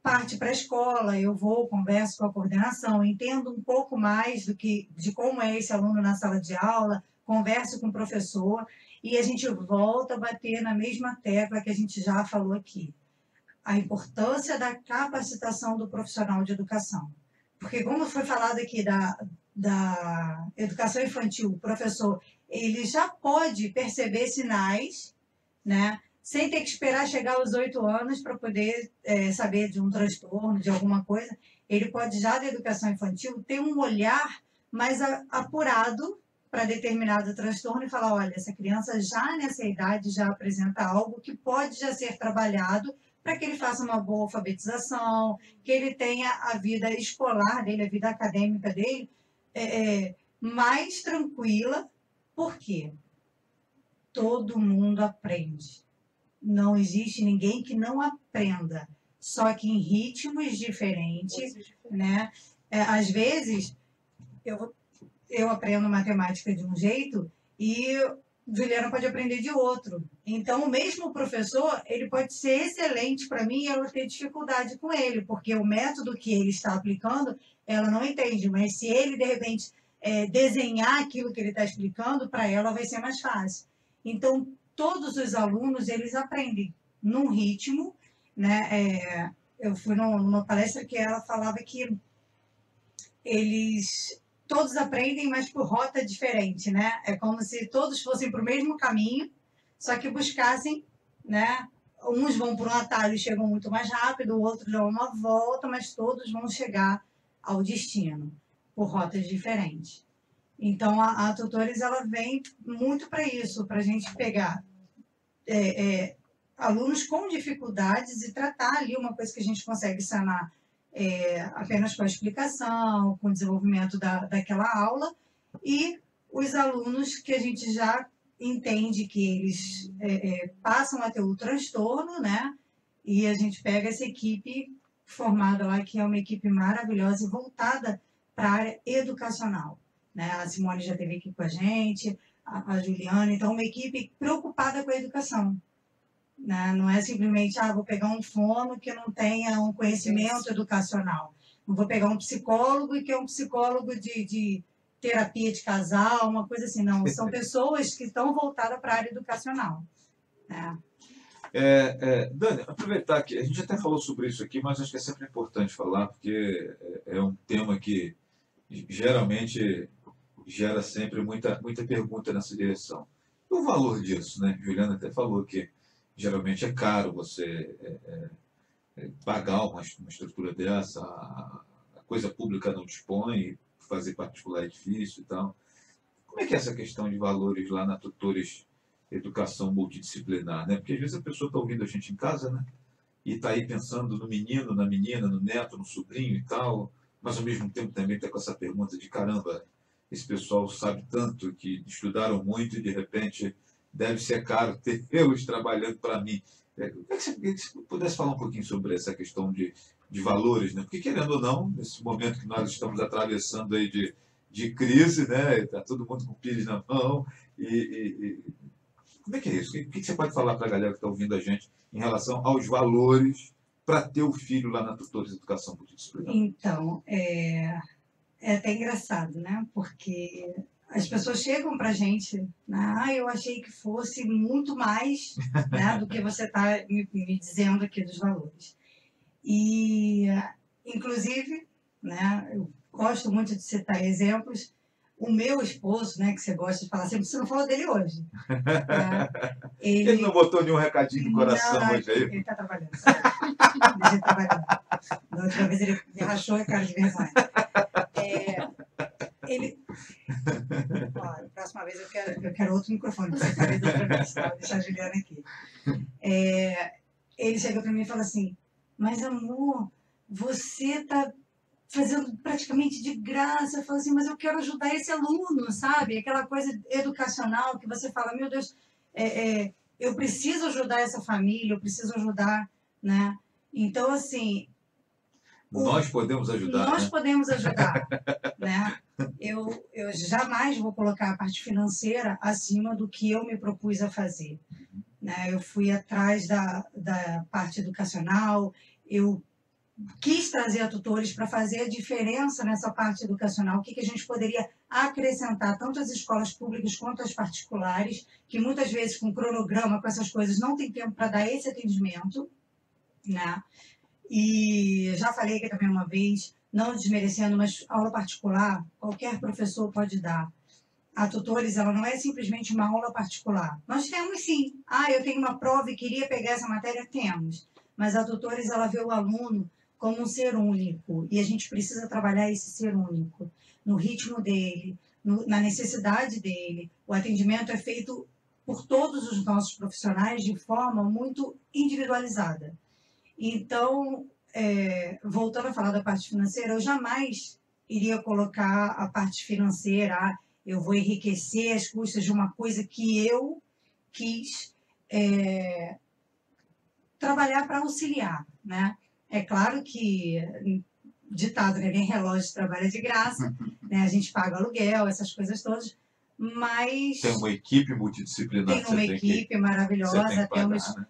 parte para a escola, eu vou, converso com a coordenação, entendo um pouco mais de como é esse aluno na sala de aula, converso com o professor e a gente volta a bater na mesma tecla que a gente já falou aqui. A importância da capacitação do profissional de educação. Porque como foi falado aqui da educação infantil, o professor ele já pode perceber sinais, né? Sem ter que esperar chegar aos 8 anos para poder saber de um transtorno, de alguma coisa. Ele pode, já da educação infantil, ter um olhar mais apurado para determinado transtorno e falar, olha, essa criança já nessa idade já apresenta algo que pode já ser trabalhado para que ele faça uma boa alfabetização, que ele tenha a vida escolar dele, a vida acadêmica dele mais tranquila. Por quê? Todo mundo aprende. Não existe ninguém que não aprenda, só que em ritmos diferentes, né? Às vezes, eu aprendo matemática de um jeito e Juliana pode aprender de outro. Então, o mesmo professor, ele pode ser excelente para mim e eu ter dificuldade com ele, porque o método que ele está aplicando, ela não entende, mas se ele, de repente, desenhar aquilo que ele está explicando, para ela vai ser mais fácil. Então, todos os alunos, eles aprendem num ritmo, né? Eu fui numa palestra que ela falava que todos aprendem, mas por rota diferente, né? É como se todos fossem para o mesmo caminho, só que buscassem, né? Uns vão por um atalho e chegam muito mais rápido, outros dão uma volta, mas todos vão chegar ao destino por rotas diferentes. Então, a Tutores, ela vem muito para isso, para a gente pegar alunos com dificuldades e tratar ali uma coisa que a gente consegue sanar apenas com a explicação, com o desenvolvimento daquela aula, e os alunos que a gente já entende que eles passam a ter o transtorno, né? E a gente pega essa equipe formada lá, que é uma equipe maravilhosa e voltada para a área educacional. Né? A Simone já esteve aqui com a gente, a Juliana, então uma equipe preocupada com a educação. Né? Não é simplesmente, vou pegar um fono que não tenha um conhecimento educacional. Não vou pegar um psicólogo que é um psicólogo de terapia de casal, uma coisa assim. Não, são pessoas que estão voltadas para a área educacional. Né? Dani, aproveitar que a gente até falou sobre isso aqui, mas acho que é sempre importante falar, porque é um tema que geralmente gera sempre muita pergunta nessa direção. E o valor disso, né? Juliana até falou que geralmente é caro você pagar uma estrutura dessa, a coisa pública não dispõe, fazer particular é difícil e tal. Como é que é essa questão de valores lá na Tutores Educação Multidisciplinar, né? Porque às vezes a pessoa está ouvindo a gente em casa, né? E está aí pensando no menino, na menina, no neto, no sobrinho e tal, mas ao mesmo tempo também está com essa pergunta de caramba, esse pessoal sabe tanto, que estudaram muito e de repente deve ser caro tê-los trabalhando para mim. Se você pudesse falar um pouquinho sobre essa questão de valores, né? Porque querendo ou não, nesse momento que nós estamos atravessando aí de crise, né? Está todo mundo com o pires na mão. Como é que é isso? O que você pode falar para a galera que está ouvindo a gente em relação aos valores para ter o filho lá na Tutores Educação Multidisciplinar? Então, é até engraçado, né? Porque as pessoas chegam para a gente, né? Eu achei que fosse muito mais, né, do que você está me dizendo aqui dos valores. E, inclusive, né, eu gosto muito de citar exemplos. O meu esposo, né, que você gosta de falar sempre, você não falou dele hoje. Né? Ele não botou nenhum recadinho no coração hoje aí? Ele está trabalhando. Deixa ele trabalhando. Da última vez ele me rachou a cara de vergonha. Ó, próxima vez eu quero outro microfone, porque eu falei da outra vez, tá? Vou deixar a Juliana aqui. Ele chega para mim e fala assim, mas amor, você tá fazendo praticamente de graça. Eu falo assim, mas eu quero ajudar esse aluno, sabe? Aquela coisa educacional que você fala, meu Deus, eu preciso ajudar essa família, eu preciso ajudar, né? Então, assim... Nós podemos ajudar, Nós né? podemos ajudar, né? Eu jamais vou colocar a parte financeira acima do que eu me propus a fazer, né? Eu fui atrás da parte educacional, eu quis trazer a tutores para fazer a diferença nessa parte educacional, o que a gente poderia acrescentar, tanto as escolas públicas quanto as particulares, que muitas vezes com cronograma, com essas coisas, não tem tempo para dar esse atendimento, né? E já falei aqui também uma vez, não desmerecendo, mas aula particular, qualquer professor pode dar. A tutores, ela não é simplesmente uma aula particular. Nós temos sim. Eu tenho uma prova e queria pegar essa matéria, temos. Mas a tutores, ela vê o aluno como um ser único. E a gente precisa trabalhar esse ser único, no ritmo dele, na necessidade dele. O atendimento é feito por todos os nossos profissionais de forma muito individualizada. Então, voltando a falar da parte financeira, eu jamais iria colocar a parte financeira, eu vou enriquecer as custas de uma coisa que eu quis trabalhar para auxiliar, né? É claro que, ditado, né? Nem relógio trabalha de graça, né? A gente paga aluguel, essas coisas todas, mas... Tem uma equipe multidisciplinar. Tem uma equipe maravilhosa, temos... né?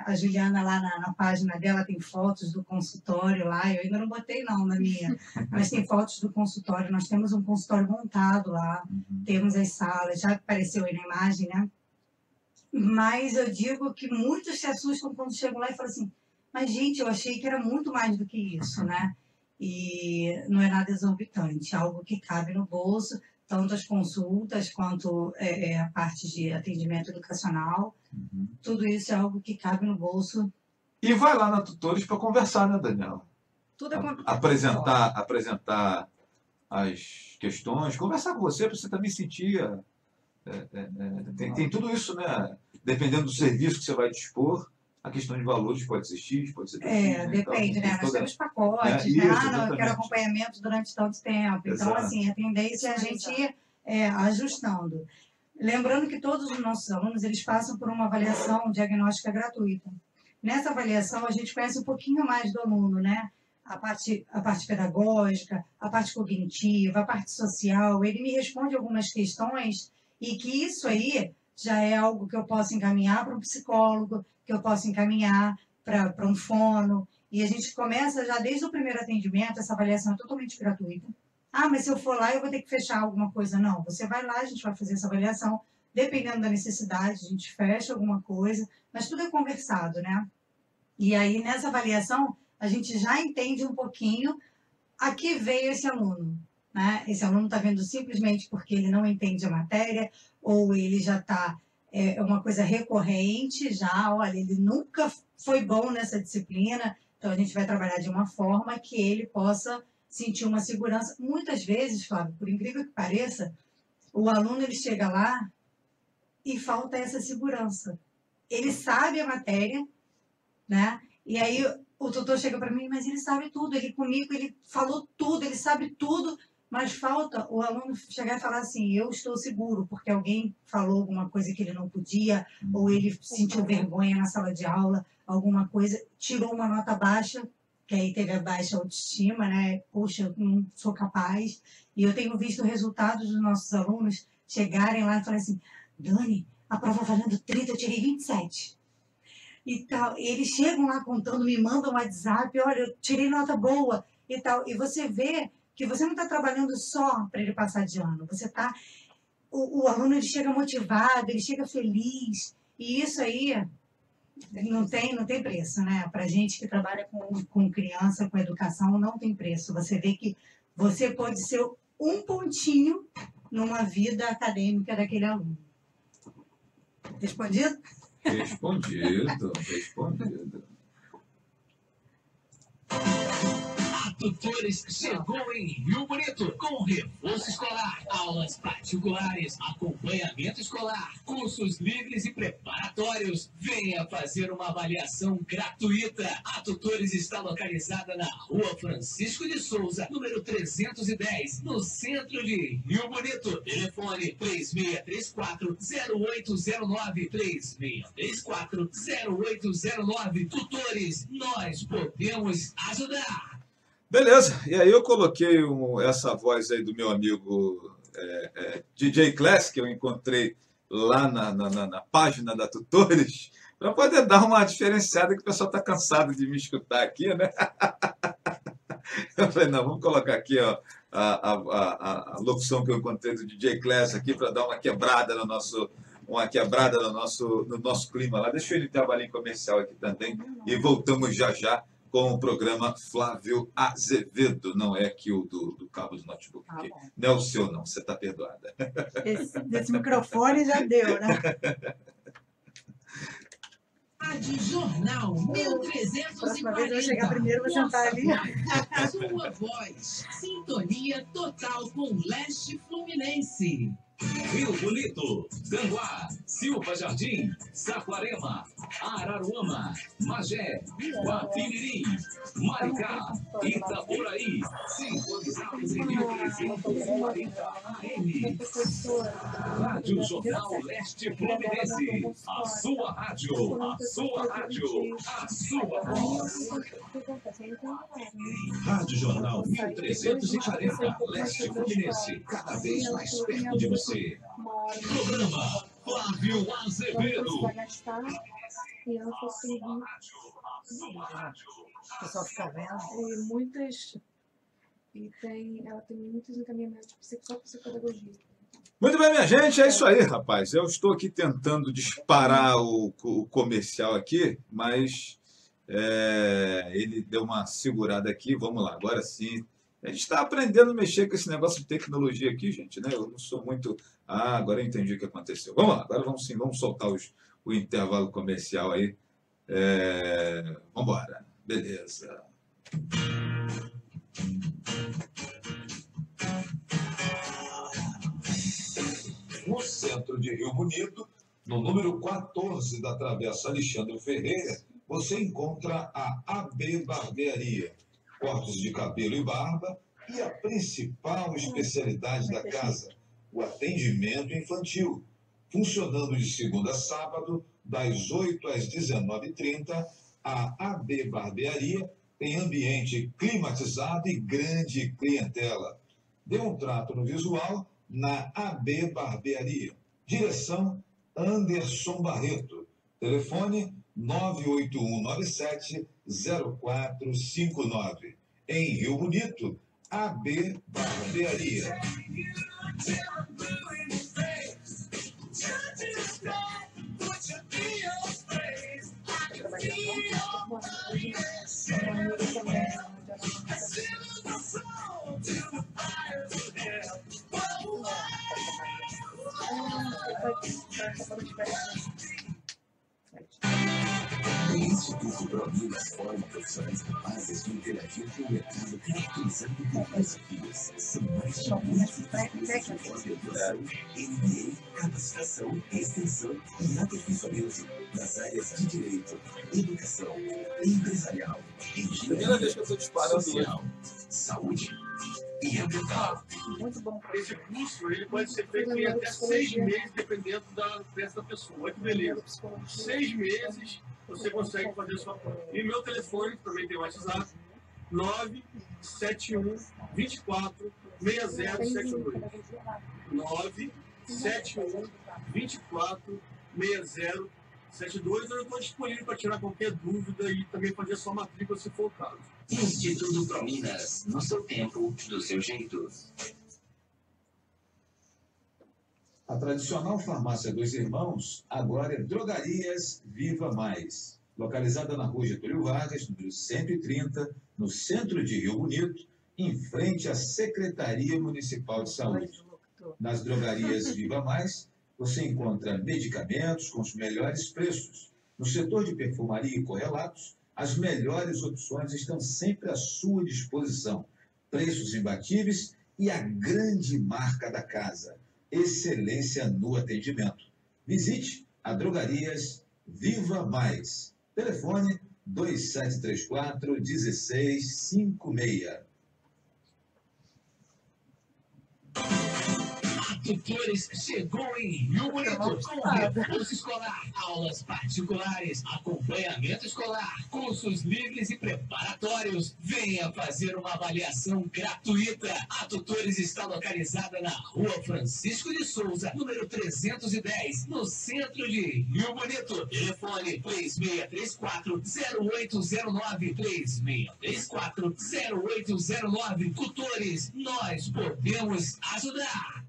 A Juliana lá na página dela tem fotos do consultório lá, eu ainda não botei não na minha, mas tem fotos do consultório, nós temos um consultório montado lá, temos as salas, já apareceu aí na imagem, né? Mas eu digo que muitos se assustam quando chegam lá e falam assim, mas gente, eu achei que era muito mais do que isso, né? E não é nada exorbitante, algo que cabe no bolso, tanto as consultas quanto a parte de atendimento educacional. Tudo isso é algo que cabe no bolso. E vai lá na Tutores para conversar, né, Daniela? Tudo é apresentar as questões, conversar com você, para você também sentir. Tem tudo isso, né? Dependendo do serviço que você vai dispor, a questão de valores pode ser X, pode ser X. Depende, né? Nós temos pacotes, Isso, né? Eu quero acompanhamento durante tanto tempo. Então, Exato. assim, a tendência é a gente ir ajustando. Lembrando que todos os nossos alunos, eles passam por uma avaliação diagnóstica gratuita. Nessa avaliação, a gente conhece um pouquinho mais do aluno, né? A parte pedagógica, a parte cognitiva, a parte social. Ele me responde algumas questões e que isso aí já é algo que eu posso encaminhar para um psicólogo, que eu posso encaminhar para um fono. E a gente começa já desde o primeiro atendimento, essa avaliação é totalmente gratuita. Mas se eu for lá, eu vou ter que fechar alguma coisa. Não, você vai lá, a gente vai fazer essa avaliação. Dependendo da necessidade, a gente fecha alguma coisa, mas tudo é conversado, né? E aí, nessa avaliação, a gente já entende um pouquinho a que veio esse aluno, né? Esse aluno está vendo simplesmente porque ele não entende a matéria, ou ele já está... É uma coisa recorrente já, olha, ele nunca foi bom nessa disciplina, então a gente vai trabalhar de uma forma que ele possa sentir uma segurança. Muitas vezes, Flávio, por incrível que pareça, o aluno ele chega lá e falta essa segurança. Ele sabe a matéria, né? E aí o tutor chega para mim, mas ele sabe tudo, ele comigo, ele falou tudo, ele sabe tudo, mas falta o aluno chegar e falar assim, eu estou seguro, porque alguém falou alguma coisa que ele não podia, ou ele sentiu vergonha na sala de aula, alguma coisa, tirou uma nota baixa, que aí teve a baixa autoestima, né? Poxa, eu não sou capaz. E eu tenho visto resultados dos nossos alunos chegarem lá e falarem assim, Dani, a prova valendo 30, eu tirei 27. E tal. E eles chegam lá contando, me mandam um WhatsApp, olha, eu tirei nota boa e tal. E você vê que você não está trabalhando só para ele passar de ano. Você está... O aluno ele chega motivado, ele chega feliz. E isso aí não tem preço, né? Para gente que trabalha com criança, com educação, não tem preço. Você vê que você pode ser um pontinho numa vida acadêmica daquele aluno. Respondido? Respondido. Tutores chegou em Rio Bonito com reforço escolar, aulas particulares, acompanhamento escolar, cursos livres e preparatórios. Venha fazer uma avaliação gratuita. A Tutores está localizada na Rua Francisco de Souza, número 310, no centro de Rio Bonito. Telefone 3634-0809, 3634-0809. Tutores, nós podemos ajudar. Beleza, e aí eu coloquei essa voz aí do meu amigo DJ Class, que eu encontrei lá na página da Tutores, para poder dar uma diferenciada, que o pessoal está cansado de me escutar aqui, né? Eu falei, não, vamos colocar aqui ó, a locução que eu encontrei do DJ Class aqui para dar uma quebrada no nosso clima lá. Deixa eu ir no trabalhinho comercial aqui também e voltamos já com o programa Flávio Azevedo. Não é aqui o do cabo do notebook. Tá bom. Não é o seu, não. Você está perdoada. Desse microfone já deu, né? Rádio Jornal Próxima vez eu vou chegar 1340. primeiro, vou sentar ali. Sua voz. Sintonia total com Leste Fluminense. Rio Bonito, Tanguá, Silva Jardim, Saquarema, Araruama, Magé, Guapimirim, Maricá, Itaboraí, sintonizados em 1340 AM. Rádio Jornal Leste Fluminense, a sua rádio, a sua rádio, a sua voz. Rádio Jornal 1340, Leste Fluminense, cada vez mais perto de você. Programa Flávio Azevedo. O pessoal fica vendo. Ela tem muitos encaminhamentos só psicopedagogia. Muito bem, minha gente, é isso aí, rapaz. Eu estou aqui tentando disparar o comercial aqui, mas ele deu uma segurada aqui. Vamos lá, agora sim. A gente está aprendendo a mexer com esse negócio de tecnologia aqui, gente, né? Eu não sou muito... agora eu entendi o que aconteceu. Vamos lá, agora vamos soltar o intervalo comercial aí. Vamos embora. Beleza. No centro de Rio Bonito, no número 14 da Travessa Alexandre Ferreira, você encontra a AB Barbearia. Cortes de cabelo e barba e a principal especialidade da casa, o atendimento infantil, funcionando de segunda a sábado, das 8 às 19h30, a AB Barbearia tem ambiente climatizado e grande clientela. Dê um trato no visual na AB Barbearia. Direção Anderson Barreto. Telefone 98197-0459. Em Rio Bonito, AB Barbearia. O Instituto Prominas forma profissionais capazes de interagir com o mercado, caracterizando por desafios. São mais de 20 cursos de pós-graduação, MBA, capacitação, extensão e aperfeiçoamento nas áreas de direito, educação, empresarial, Primeira vez que eu estou disparando social, saúde e ambiental. Muito bom. Esse curso ele pode ser feito em até 6 meses, dependendo da peça da pessoa. Olha que beleza. 6 meses você consegue fazer a sua prova. E meu telefone, também tem o WhatsApp, 971 24 6072. 971 24 6072. Eu estou disponível para tirar qualquer dúvida e também fazer sua matrícula se for o caso. Instituto Prominas, no seu tempo, do seu jeito. A tradicional farmácia dos Irmãos agora é Drogarias Viva Mais. Localizada na rua Getúlio Vargas, número 130, no centro de Rio Bonito, em frente à Secretaria Municipal de Saúde. Nas Drogarias Viva Mais, você encontra medicamentos com os melhores preços. No setor de perfumaria e correlatos, As melhores opções estão sempre à sua disposição. Preços imbatíveis e a grande marca da casa. Excelência no atendimento. Visite a Drogarias Viva Mais. Telefone 2734-1656. Tutores chegou em Rio Bonito com reforço escolar, aulas particulares, acompanhamento escolar, cursos livres e preparatórios. Venha fazer uma avaliação gratuita. A Tutores está localizada na Rua Francisco de Souza, número 310, no centro de Rio Bonito. Telefone 3634-0809, 3634-0809. Tutores, nós podemos ajudar.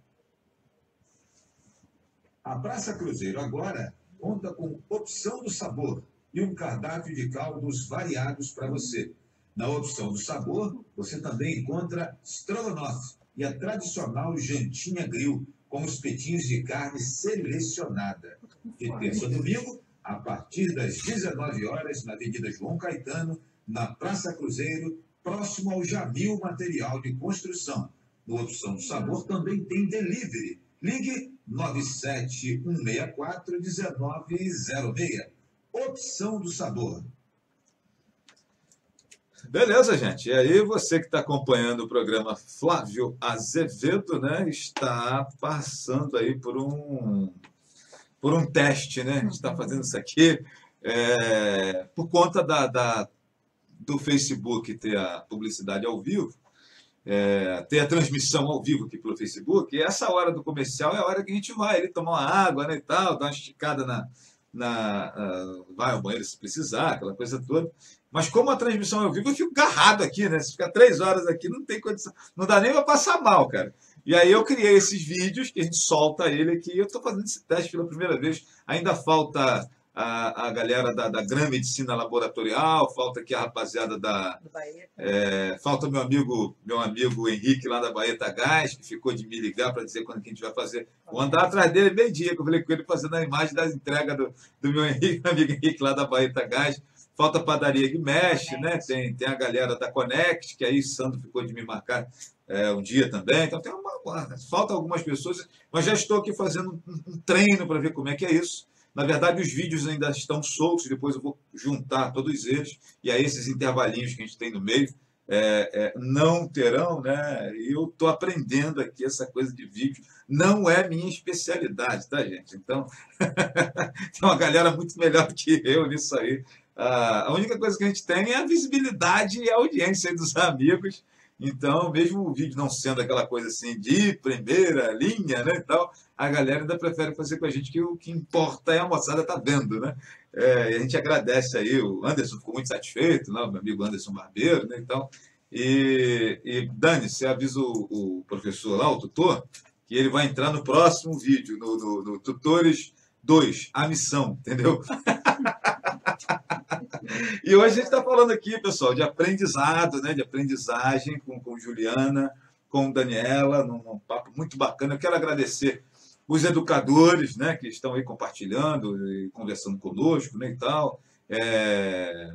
A Praça Cruzeiro agora conta com opção do sabor e um cardápio de caldos variados para você. Na opção do sabor, você também encontra estrogonofe e a tradicional jantinha grill com os petinhos de carne selecionada. De terça a domingo, a partir das 19 horas, na Avenida João Caetano, na Praça Cruzeiro, próximo ao Jamil Material de Construção. Na opção do sabor também tem delivery. Ligue 97164-1906. Opção do sabor. Beleza, gente. E aí, você que está acompanhando o programa Flávio Azevedo, né, está passando aí por um teste, né? A gente está fazendo isso aqui por conta do Facebook ter a publicidade ao vivo. Ter a transmissão ao vivo aqui pelo Facebook, e essa hora do comercial é a hora que a gente vai ali tomar uma água, né, e tal, dar uma esticada vai ao banheiro se precisar, aquela coisa toda. Mas como a transmissão é ao vivo, eu fico agarrado aqui, né? Se ficar 3 horas aqui, não tem condição, não dá nem para passar mal, cara. E aí eu criei esses vídeos, que a gente solta ele aqui, eu estou fazendo esse teste pela primeira vez, ainda falta a galera da Gran Medicina Laboratorial, falta aqui a rapaziada falta meu amigo Henrique lá da Baeta Gás, que ficou de me ligar para dizer quando que a gente vai fazer. Vou andar atrás dele meio-dia, que eu falei com ele fazendo a imagem da entrega do meu amigo Henrique lá da Baeta Gás. Falta a Padaria Guimesh, né? Tem a galera da Connect, que aí Sandro ficou de me marcar um dia também. Então falta algumas pessoas, mas já estou aqui fazendo um treino para ver como é que é isso. Na verdade, os vídeos ainda estão soltos, depois eu vou juntar todos eles, e aí esses intervalinhos que a gente tem no meio não terão, né? E eu estou aprendendo aqui essa coisa de vídeo. Não é minha especialidade, tá, gente? Então, tem uma galera muito melhor do que eu nisso aí. A única coisa que a gente tem é a visibilidade e a audiência dos amigos. Então, mesmo o vídeo não sendo aquela coisa assim de primeira linha, né, e tal, a galera ainda prefere fazer com a gente, que o que importa é a moçada tá vendo, né? E a gente agradece aí, o Anderson ficou muito satisfeito, né, o meu amigo Anderson Barbeiro, né, então, e Dani, você avisa o professor lá, o tutor, que ele vai entrar no próximo vídeo, no Tutores 2, a missão, entendeu? E hoje a gente está falando aqui, pessoal, de aprendizado, né, de aprendizagem com Juliana, com Daniela, num papo muito bacana. Eu quero agradecer os educadores, né, que estão aí compartilhando e conversando conosco, né, e tal.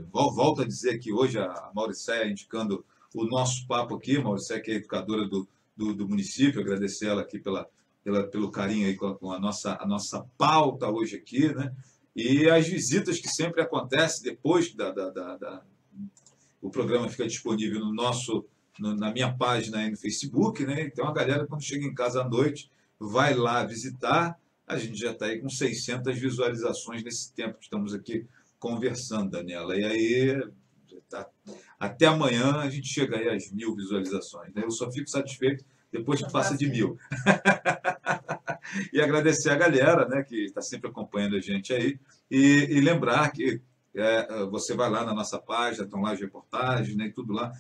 Volto a dizer que hoje a Mauricéia indicando o nosso papo aqui, a Mauricéia, que é educadora do município, agradecer ela aqui pelo carinho aí com a nossa pauta hoje aqui, né? E as visitas que sempre acontecem depois que o programa fica disponível na minha página aí no Facebook, né? Então a galera, quando chega em casa à noite, vai lá visitar. A gente já está aí com 600 visualizações nesse tempo que estamos aqui conversando, Daniela. E aí, até amanhã, a gente chega aí às 1000 visualizações, né? Eu só fico satisfeito depois que passa de 1000. E agradecer a galera, né, que está sempre acompanhando a gente aí. E lembrar que você vai lá na nossa página, estão lá as reportagens, né, e tudo lá.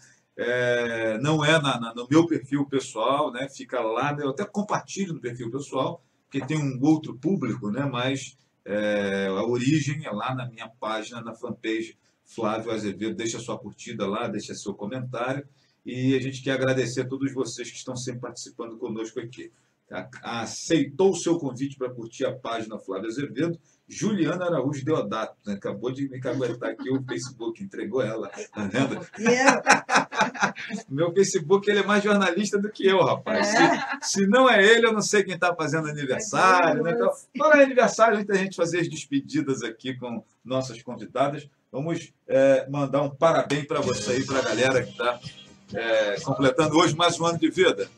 Não é no meu perfil pessoal, né, fica lá, eu até compartilho no perfil pessoal, porque tem um outro público, né, mas a origem é lá na minha página, na fanpage Flávio Azevedo. Deixa sua curtida lá, deixa seu comentário. E a gente quer agradecer a todos vocês que estão sempre participando conosco aqui. aceitou o seu convite para curtir a página Flávio Azevedo, Juliana Araújo Deodato, né? Acabou de me caguetar aqui o Facebook, entregou ela, tá vendo? Meu Facebook, ele é mais jornalista do que eu, rapaz. Se não é ele, eu não sei quem está fazendo aniversário, né? Então, fala aí aniversário, antes da gente fazer as despedidas aqui com nossas convidadas, vamos mandar um parabéns para você aí, para a galera que está completando hoje mais um ano de vida.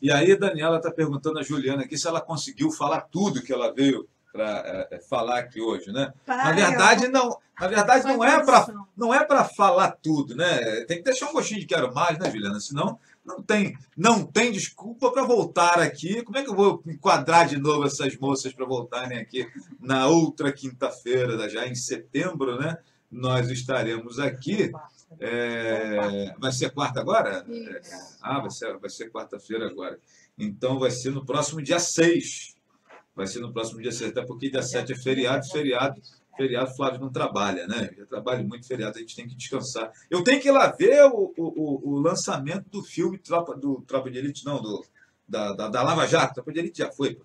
E aí, Daniela está perguntando a Juliana aqui se ela conseguiu falar tudo que ela veio para falar aqui hoje, né? Na verdade, não é para falar tudo, né? Tem que deixar um gostinho de quero mais, né, Juliana? Senão não tem desculpa para voltar aqui. Como é que eu vou enquadrar de novo essas moças para voltarem aqui na outra quinta-feira, já em setembro, né? Nós estaremos aqui. Vai ser quarta agora? Vai ser quarta-feira agora. Então vai ser no próximo dia 6. Vai ser no próximo dia 6, até porque dia 7 é feriado, Flávio não trabalha, né? Eu trabalho muito feriado, a gente tem que descansar. Eu tenho que ir lá ver o lançamento do filme Tropa de Elite, não, da Lava Jato. Tropa de Elite já foi.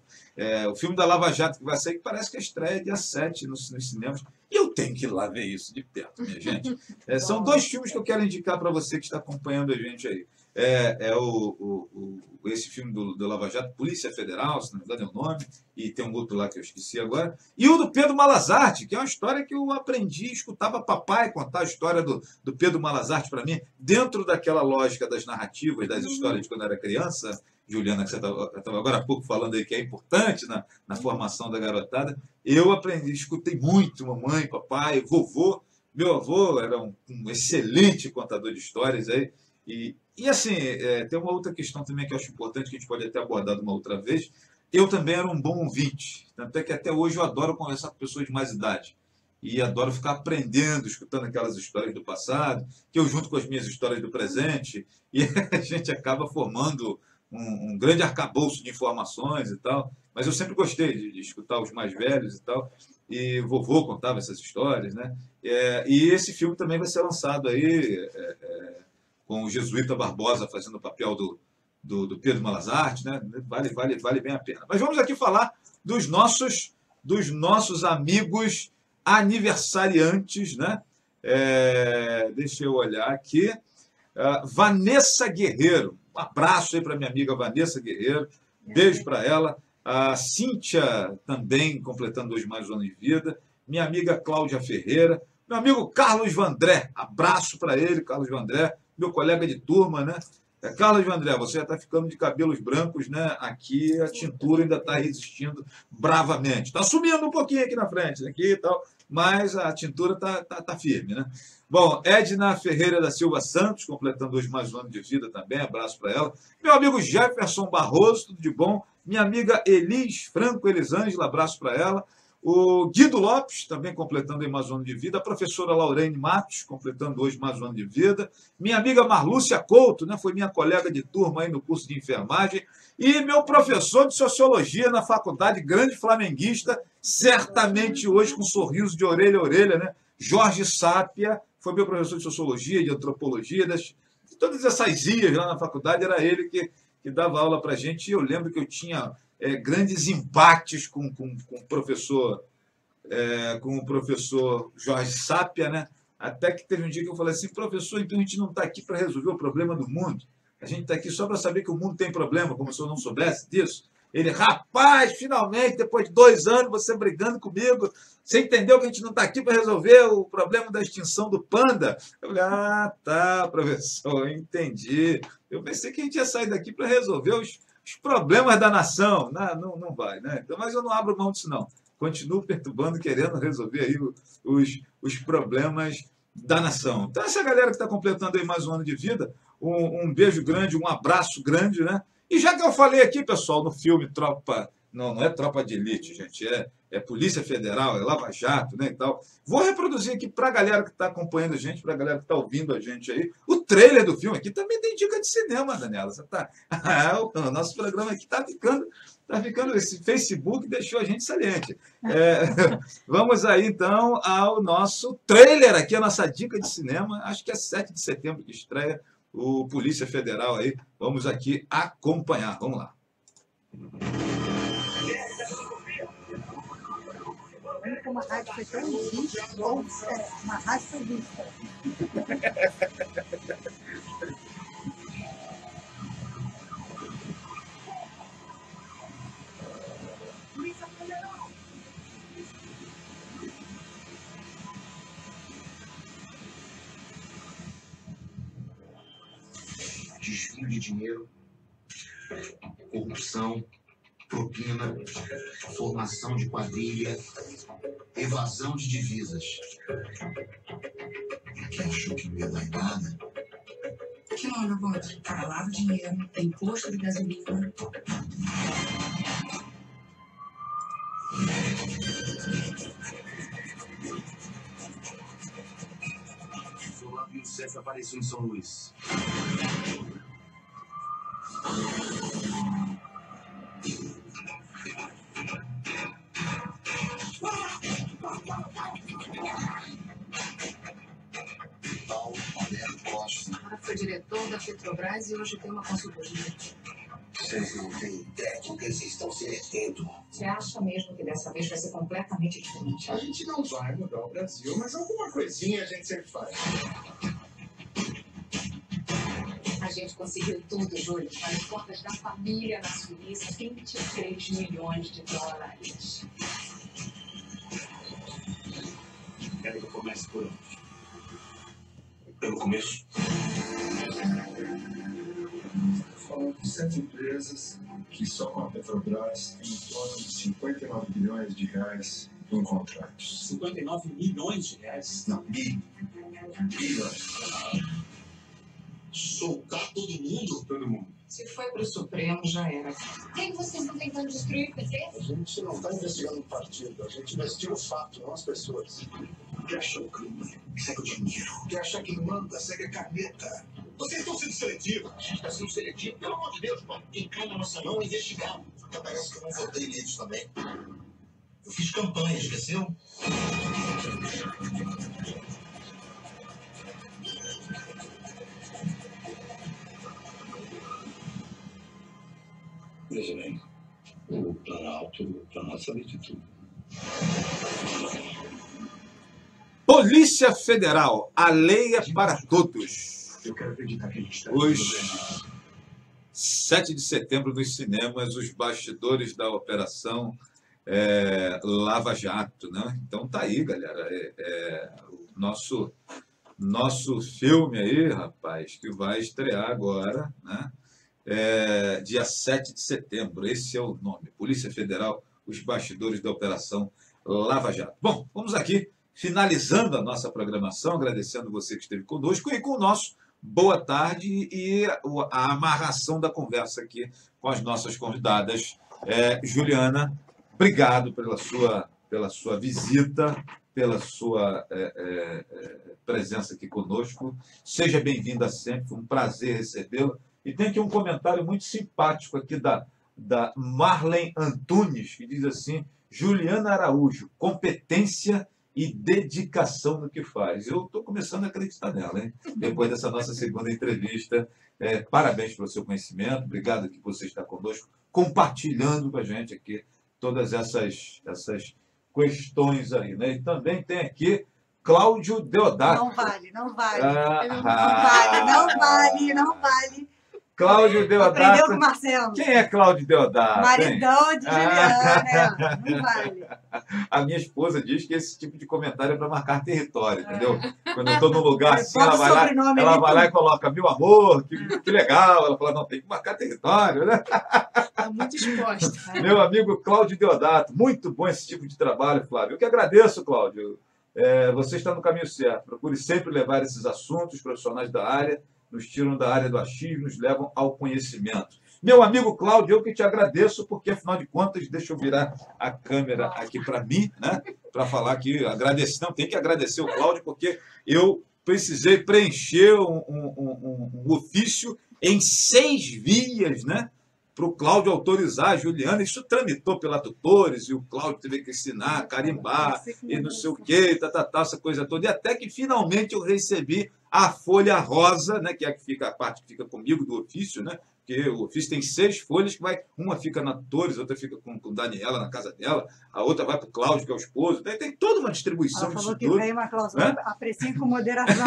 O filme da Lava Jato que vai sair, que parece que a estreia é dia 7 nos cinemas. E eu tenho que ir lá ver isso de perto, minha gente. São 2 filmes que eu quero indicar para você que está acompanhando a gente aí. Esse filme do Lava Jato, Polícia Federal, se não me engano é o nome, e tem um outro lá que eu esqueci agora, e o do Pedro Malazarte, que é uma história que eu aprendi, escutava papai contar a história do Pedro Malazarte para mim, dentro daquela lógica das narrativas, das histórias de quando eu era criança. Juliana, que você estava agora há pouco falando aí que é importante na formação da garotada, eu aprendi, escutei muito mamãe, papai, vovô. Meu avô era um excelente contador de histórias aí. E assim, tem uma outra questão também que eu acho importante, que a gente pode até abordar de uma outra vez. Eu também era um bom ouvinte, tanto é que até hoje eu adoro conversar com pessoas de mais idade. E adoro ficar aprendendo, escutando aquelas histórias do passado, que eu junto com as minhas histórias do presente, e a gente acaba formando um grande arcabouço de informações e tal. Mas eu sempre gostei de escutar os mais velhos e tal. E vovô contava essas histórias, né? E esse filme também vai ser lançado aí com o Jesuíta Barbosa fazendo o papel do Pedro Malazarte, né? Vale bem a pena. Mas vamos aqui falar dos nossos amigos aniversariantes, né? Deixa eu olhar aqui. Vanessa Guerreiro. Um abraço aí para minha amiga Vanessa Guerreiro. Beijo para ela. A Cíntia também completando hoje mais um ano de vida. Minha amiga Cláudia Ferreira. Meu amigo Carlos Vandré. Abraço para ele, Carlos Vandré. Meu colega de turma, né? Carlos Vandré, você já está ficando de cabelos brancos, né? Aqui a tintura ainda está resistindo bravamente. Está sumindo um pouquinho aqui na frente, aqui e tal, mas a tintura está firme, né? Bom, Edna Ferreira da Silva Santos, completando hoje mais um ano de vida também, abraço para ela. Meu amigo Jefferson Barroso, tudo de bom. Minha amiga Elis Franco Elisângela, abraço para ela. O Guido Lopes, também completando aí mais um ano de vida. A professora Laurene Matos, completando hoje mais um ano de vida. Minha amiga Marlúcia Couto, né, foi minha colega de turma aí no curso de enfermagem. E meu professor de sociologia na faculdade, grande flamenguista, certamente hoje com um sorriso de orelha a orelha, né? Jorge Sápia, foi meu professor de sociologia, de antropologia, de todas essas ias lá na faculdade, era ele que dava aula para a gente. E eu lembro que eu tinha grandes embates com o professor Jorge Sápia, né? Até que teve um dia que eu falei assim: professor, então a gente não está aqui para resolver o problema do mundo, a gente está aqui só para saber que o mundo tem problema, como se eu não soubesse disso. Ele: rapaz, finalmente, depois de 2 anos, você brigando comigo, você entendeu que a gente não está aqui para resolver o problema da extinção do panda? Eu falei: ah, tá, professor, entendi. Eu pensei que a gente ia sair daqui para resolver os problemas da nação. Não vai, né? Então, mas eu não abro mão disso, não. Continuo perturbando, querendo resolver aí os problemas da nação. Então, essa galera que está completando aí mais um ano de vida, um beijo grande, um abraço grande, né? E já que eu falei aqui, pessoal, no filme Tropa... Não é Tropa de Elite, gente. Polícia Federal, é Lava Jato, né, e tal. Vou reproduzir aqui para a galera que está acompanhando a gente, para a galera que está ouvindo a gente aí, o trailer do filme aqui também tem dica de cinema, Daniela. Você tá... o nosso programa aqui está ficando, esse Facebook deixou a gente saliente. Vamos aí, então, ao nosso trailer aqui, a nossa dica de cinema. Acho que é 7 de setembro que estreia o Polícia Federal aí. Vamos aqui acompanhar. Vamos lá. Uma rádio foi tão vista, ou uma rádio foi vista. Desvio de dinheiro, corrupção, propina, formação de quadrilha, evasão de divisas. Quem achou que não ia dar em nada? Que logo, Bode? Cara, lava dinheiro, tem posto de gasolina. O Olavo e o César apareceu em São Luís. Paulo Roberto Costa. O cara foi diretor da Petrobras e hoje tem uma consultoria. Vocês não têm ideia do que vocês estão se metendo. Você acha mesmo que dessa vez vai ser completamente diferente? A gente não vai mudar o Brasil, mas alguma coisinha a gente sempre faz. A gente conseguiu tudo, Júlio. As contas da família na Suíça, 23 milhões de dólares. Quero que eu comece por onde? Pelo começo. Falando de 7 empresas que só com a Petrobras tem em torno de 59 bilhões de reais em contratos. 59 milhões de reais? Não, bilhões. Soltar todo mundo? Todo mundo. Se foi pro Supremo, já era. Por que vocês estão tentando destruir o PT? A gente não está investigando o partido, a gente investiga o fato, não as pessoas. O que acha o crime? Segue o dinheiro. O que acha quem manda, segue a caneta. Vocês estão sendo seletivos. A gente está sendo seletivo. Pelo amor de Deus, mano. Quem cai na nossa mão é investigado. Até parece que eu não votei neles também. Eu fiz campanha, esqueceu? Veja bem, o Planalto sabe de tudo. Polícia Federal, a lei é para todos. Eu quero acreditar que a gente está... Hoje, 7 de setembro, nos cinemas, os bastidores da Operação Lava Jato, né? Então tá aí, galera. O nosso filme aí, rapaz, que vai estrear agora, né? Dia 7 de setembro. Esse é o nome. Polícia Federal, os bastidores da Operação Lava Jato. Bom, vamos aqui, finalizando a nossa programação, agradecendo você que esteve conosco e com o nosso boa tarde e a amarração da conversa aqui com as nossas convidadas. Juliana, obrigado pela sua visita, pela sua presença aqui conosco. Seja bem-vinda sempre, foi um prazer recebê-la. E tem aqui um comentário muito simpático aqui da Marlene Antunes, que diz assim: Juliana Araújo, competência e dedicação no que faz. Eu estou começando a acreditar nela, hein? Depois dessa nossa segunda entrevista. Parabéns pelo seu conhecimento, obrigado que você está conosco, compartilhando com a gente aqui todas essas questões aí, né? E também tem aqui Cláudio Deodato. Não vale. Não vale. Cláudio Deodato. Aprendeu com o Marcelo. Quem é Cláudio Deodato? Maridão de Juliana. Não vale. A minha esposa diz que esse tipo de comentário é para marcar território, entendeu? Quando eu estou num lugar assim, ela vai lá e coloca meu amor, que legal. Ela fala, não, tem que marcar território, né? Está muito exposta. Meu amigo Cláudio Deodato, muito bom esse tipo de trabalho, Flávio. Eu que agradeço, Cláudio. Você está no caminho certo. Procure sempre levar esses assuntos, profissionais da área, nos tiram da área do achismo, nos levam ao conhecimento. Meu amigo Cláudio, eu que te agradeço, porque, afinal de contas, deixa eu virar a câmera aqui para mim, né? Para falar que agradecer. Não, tem que agradecer o Cláudio, porque eu precisei preencher um ofício em 6 vias, né? Para o Cláudio autorizar a Juliana. Isso tramitou pela Tutores, e o Cláudio teve que ensinar, carimbar, e não sei o quê, essa coisa toda. E até que, finalmente, eu recebi a folha rosa, né? Que é a parte que fica comigo do ofício, né? Porque o ofício tem 6 folhas, uma fica na Tutores, outra fica com Daniela na casa dela, a outra vai para o Cláudio, que é o esposo. Tem toda uma distribuição disso tudo. Ela falou que veio uma cláusula, apreciem com moderação.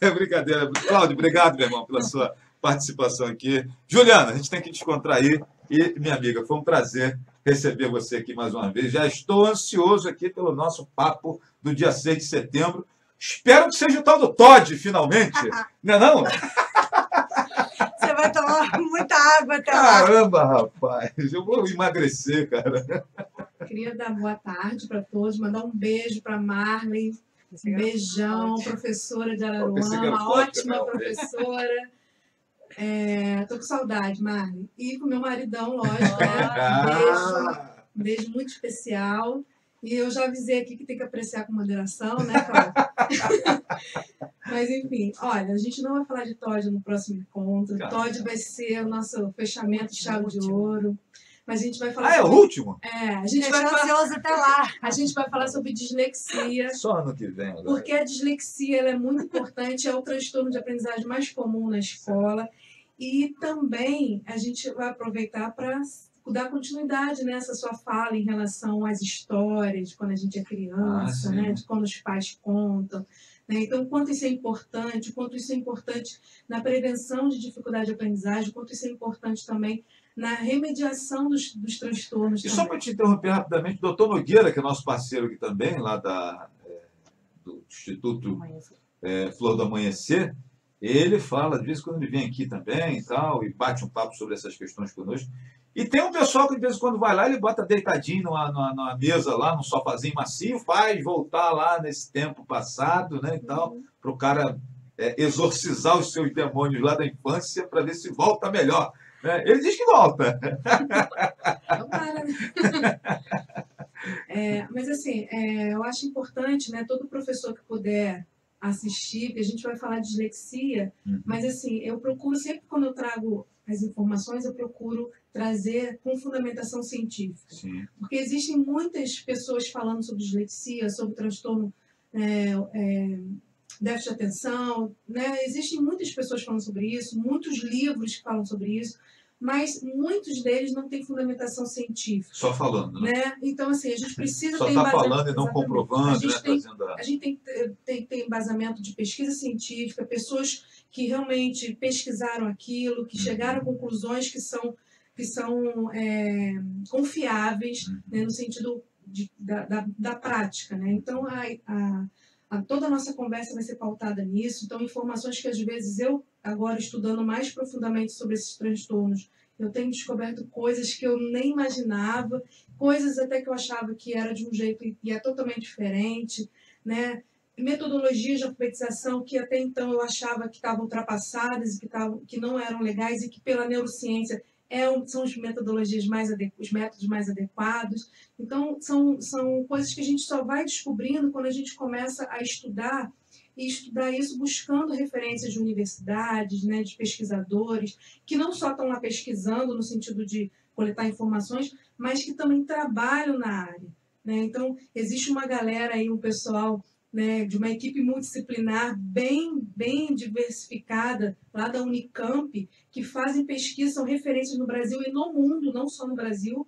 É brincadeira. Cláudio, obrigado, meu irmão, pela sua participação aqui. Juliana, a gente tem que descontrair. E, minha amiga, foi um prazer receber você aqui mais uma vez. Já estou ansioso aqui pelo nosso papo do dia 6 de setembro. Espero que seja o tal do Todd, finalmente. Não é não? Você vai tomar muita água até lá. Caramba, rapaz. Eu vou emagrecer, cara. Queria dar boa tarde para todos, mandar um beijo para Marley. Um beijão, professora de Araruama, uma ótima professora. Tô com saudade, Marley. E com meu maridão, lógico, né? Um beijo muito especial. E eu já avisei aqui que tem que apreciar com moderação, né, Cláudio? Mas, enfim, olha, a gente não vai falar de Todd no próximo encontro. Todd vai ser o nosso fechamento de chave de ouro. Mas a gente vai falar sobre... é o último? A gente vai ansioso até lá. A gente vai falar sobre dislexia. Só ano que vem. Agora. Porque a dislexia ela é muito importante, é o transtorno de aprendizagem mais comum na escola. E também a gente vai aproveitar para dar continuidade nessa sua fala em relação às histórias, de quando a gente é criança, né? De quando os pais contam. Né? Então, o quanto isso é importante, na prevenção de dificuldade de aprendizagem, o quanto isso é importante também na remediação dos transtornos. E também. Só para te interromper rapidamente, o doutor Nogueira, que é nosso parceiro aqui também, lá do Instituto Flor do Amanhecer, ele fala, de vez em quando ele vem aqui também e tal, e bate um papo sobre essas questões conosco. E tem um pessoal que de vez em quando vai lá, ele bota deitadinho numa mesa lá, num sofazinho macio, faz voltar lá nesse tempo passado, né, e tal, para o cara exorcizar os seus demônios lá da infância para ver se volta melhor. Né? Ele diz que volta. Não para, né? Mas assim, eu acho importante, né, todo professor que puder assistir, porque a gente vai falar de dislexia, mas assim, eu procuro sempre, quando eu trago as informações, eu procuro trazer com fundamentação científica. Sim. Porque existem muitas pessoas falando sobre dislexia, sobre transtorno déficit de atenção, né? Existem muitas pessoas falando sobre isso, muitos livros que falam sobre isso, mas muitos deles não têm fundamentação científica. Só falando, né? Então, assim, a gente precisa só ter embasamento. Só está falando e não comprovando, a gente tem que ter embasamento de pesquisa científica, pessoas que realmente pesquisaram aquilo, que chegaram a conclusões que são confiáveis, né, no sentido da prática. Né? Então, toda a nossa conversa vai ser pautada nisso. Então, informações que, às vezes, eu, agora estudando mais profundamente sobre esses transtornos, eu tenho descoberto coisas que eu nem imaginava, coisas até que eu achava que era de um jeito e é totalmente diferente, né? Metodologias de alfabetização que até então eu achava que estavam ultrapassadas e que não eram legais e que pela neurociência são os metodologias os métodos mais adequados. Então, são coisas que a gente só vai descobrindo quando a gente começa a estudar, e estudar isso buscando referências de universidades, né, de pesquisadores, que não só estão lá pesquisando no sentido de coletar informações, mas que também trabalham na área. Né? Então, existe uma galera aí, um pessoal, né, de uma equipe multidisciplinar bem diversificada, lá da Unicamp, que fazem pesquisa, são referências no Brasil e no mundo, não só no Brasil,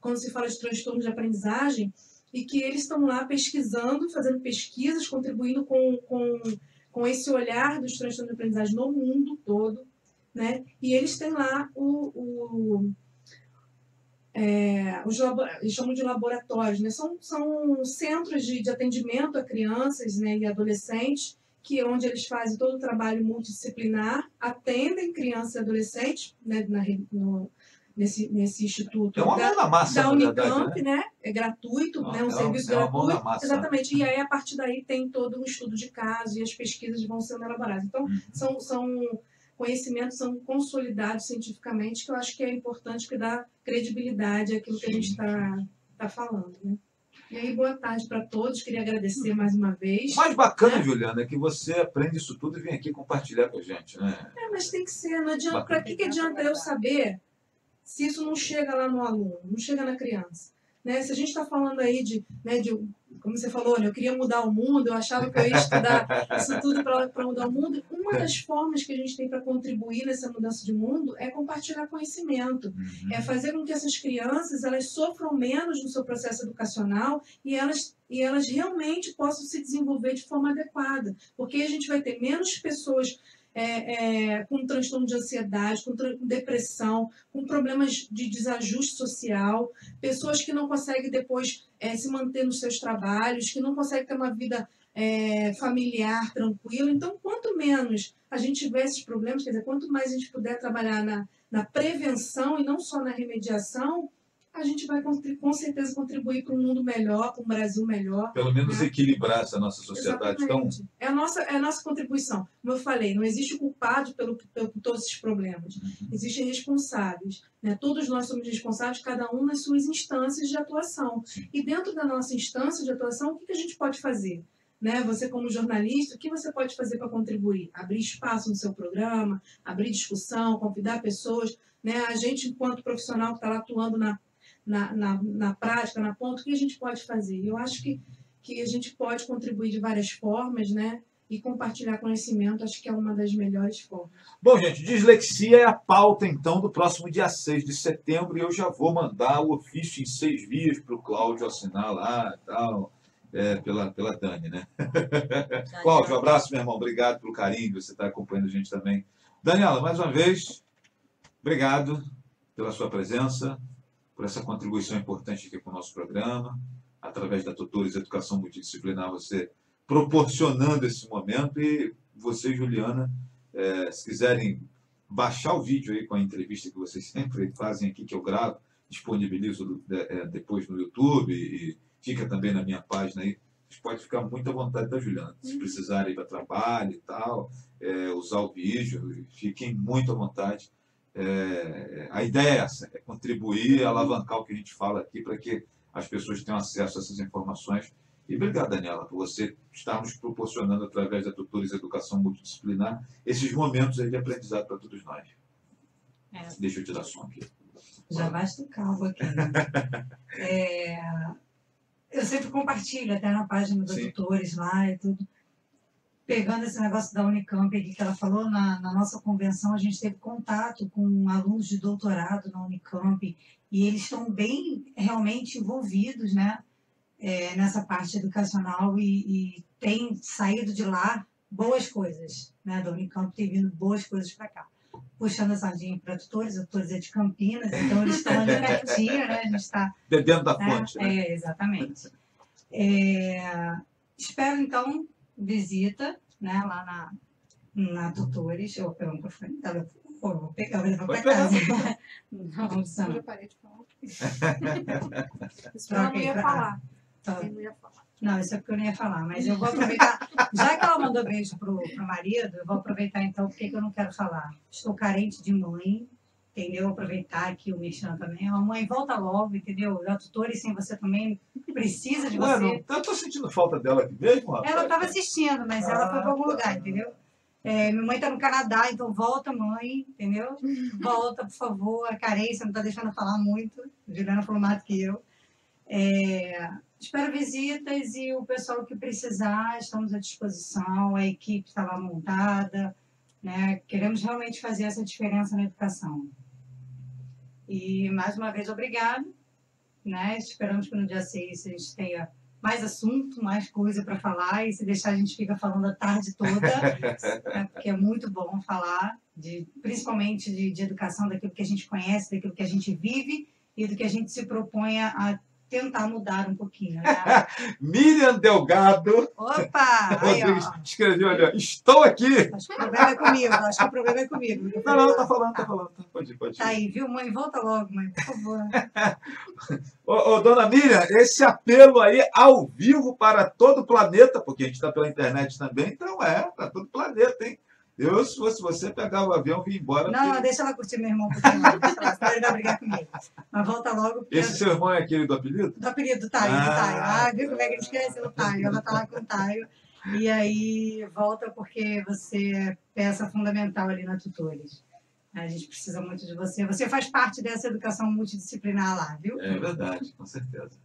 quando se fala de transtornos de aprendizagem, e que eles estão lá pesquisando, fazendo pesquisas, contribuindo com esse olhar dos transtornos de aprendizagem no mundo todo, né? E eles têm lá eles chamam de laboratórios, né? São centros de atendimento a crianças, né, e adolescentes, onde eles fazem todo o trabalho multidisciplinar, atendem crianças e adolescentes, né, nesse instituto. É uma mão na massa, da Unicamp, verdade, né? É gratuito, né? Um serviço gratuito. Uma mão na massa. Exatamente. E aí, a partir daí, tem todo um estudo de caso e as pesquisas vão sendo elaboradas. Então, conhecimentos são consolidados cientificamente, que eu acho que é importante, que dá credibilidade àquilo que a gente está falando, né? E aí, boa tarde para todos. Queria agradecer mais uma vez. O mais bacana, Juliana, é que você aprende isso tudo e vem aqui compartilhar com a gente, né? Mas tem que ser. Não adianta. Para que adianta eu saber se isso não chega lá no aluno, não chega na criança? Né? Se a gente está falando aí como você falou, né? Eu queria mudar o mundo, eu achava que eu ia estudar isso tudo para mudar o mundo. Uma das formas que a gente tem para contribuir nessa mudança de mundo é compartilhar conhecimento, é fazer com que essas crianças elas sofram menos no seu processo educacional e elas realmente possam se desenvolver de forma adequada, porque a gente vai ter menos pessoas com transtorno de ansiedade, com depressão, com problemas de desajuste social, pessoas que não conseguem depois se manter nos seus trabalhos, que não conseguem ter uma vida familiar tranquila. Então, quanto menos a gente tiver esses problemas, quer dizer, quanto mais a gente puder trabalhar na prevenção e não só na remediação, a gente vai com certeza contribuir para um mundo melhor, para um Brasil melhor. Pelo menos equilibrar essa nossa sociedade. Então, é a nossa contribuição. Como eu falei, não existe culpado por todos esses problemas. Existem responsáveis. Né? Todos nós somos responsáveis, cada um nas suas instâncias de atuação. E dentro da nossa instância de atuação, o que a gente pode fazer? Né? Você, como jornalista, o que você pode fazer para contribuir? Abrir espaço no seu programa, abrir discussão, convidar pessoas. Né? A gente, enquanto profissional que está lá atuando na prática, na ponta, o que a gente pode fazer? Eu acho que a gente pode contribuir de várias formas, né? E compartilhar conhecimento, acho que é uma das melhores formas. Bom, gente, dislexia é a pauta, então, do próximo dia 6 de setembro, e eu já vou mandar o ofício em 6 vias para o Cláudio assinar lá e tal, pela Dani, né? Cláudio, um abraço, meu irmão, obrigado pelo carinho, você está acompanhando a gente também. Daniela, mais uma vez, obrigado pela sua presença, por essa contribuição importante aqui com o nosso programa, através da Tutores Educação Multidisciplinar, você proporcionando esse momento. E você, Juliana, se quiserem baixar o vídeo aí com a entrevista que vocês sempre fazem aqui, que eu gravo, disponibilizo depois no YouTube e fica também na minha página aí, vocês podem ficar muito à vontade da Juliana. Se precisarem ir para trabalho e tal, usar o vídeo, fiquem muito à vontade. A ideia é essa, é contribuir e alavancar o que a gente fala aqui para que as pessoas tenham acesso a essas informações. E obrigado, Daniela, por você estar nos proporcionando, através da Tutores Educação Multidisciplinar, esses momentos aí de aprendizado para todos nós. Deixa eu te dar som aqui. Já basta o cabo aqui. Eu sempre compartilho, até na página dos tutores lá e tudo. Pegando esse negócio da Unicamp aqui que ela falou, na nossa convenção a gente teve contato com alunos de doutorado na Unicamp e eles estão bem realmente envolvidos, né, nessa parte educacional e tem saído de lá boas coisas, né, da Unicamp tem vindo boas coisas para cá. Puxando a sardinha para tutores é de Campinas, então eles estão ali pertinho, né, a gente está... Bebendo da fonte, né? Exatamente. Espero, então, visita, né, lá na Tutores. Eu vou pegar o microfone dela, vou pegar, vou levar para casa. Não, Sam. Eu parei de falar. Isso eu não ia falar. Eu não ia falar. Não, isso é porque eu não ia falar, mas eu vou aproveitar. Já que ela mandou beijo pro marido, eu vou aproveitar então, porque eu não quero falar. Estou carente de mãe, entendeu? Aproveitar aqui o Mexan também. A mãe volta logo, entendeu? A Tutores sem você também precisa de você. Eu tô sentindo falta dela aqui mesmo, rapaz. Ela estava assistindo, mas ela foi para algum lugar, entendeu? Minha mãe está no Canadá, então volta, mãe, entendeu? Volta, por favor. A carência não está deixando eu falar muito. A Juliana falou mais do que eu. Espero visitas e o pessoal que precisar, estamos à disposição. A equipe está lá montada, né? Queremos realmente fazer essa diferença na educação. E, mais uma vez, obrigado. Né? Esperamos que no dia 6 a gente tenha mais assunto, mais coisa para falar, e se deixar a gente fica falando a tarde toda, né? Porque é muito bom falar, principalmente de educação, daquilo que a gente conhece, daquilo que a gente vive e do que a gente se propõe a tentar mudar um pouquinho. Né? Miriam Delgado. Opa! Aí, Rodrigues escreveu ali, ó, estou aqui. Acho que o problema é comigo, acho que o problema é comigo. Não, tá falando. Pode ir. Tá aí, viu, mãe? Volta logo, mãe, por favor. Ô, dona Miriam, esse apelo aí ao vivo para todo o planeta, porque a gente está pela internet também, então para todo o planeta, hein? Eu, se fosse você, pegava o avião e ia embora. Não, porque... deixa ela curtir meu irmão um pouquinho mais. Deixa ela, senão ele vai brigar comigo. Mas volta logo. Porque... Esse seu irmão é aquele do apelido? Do apelido do Taio, do Taio. Ah, viu como é que ele esquece o Taio? Ela tá lá com o Taio. E aí volta porque você é peça fundamental ali na Tutores. A gente precisa muito de você. Você faz parte dessa educação multidisciplinar lá, viu? É verdade, com certeza.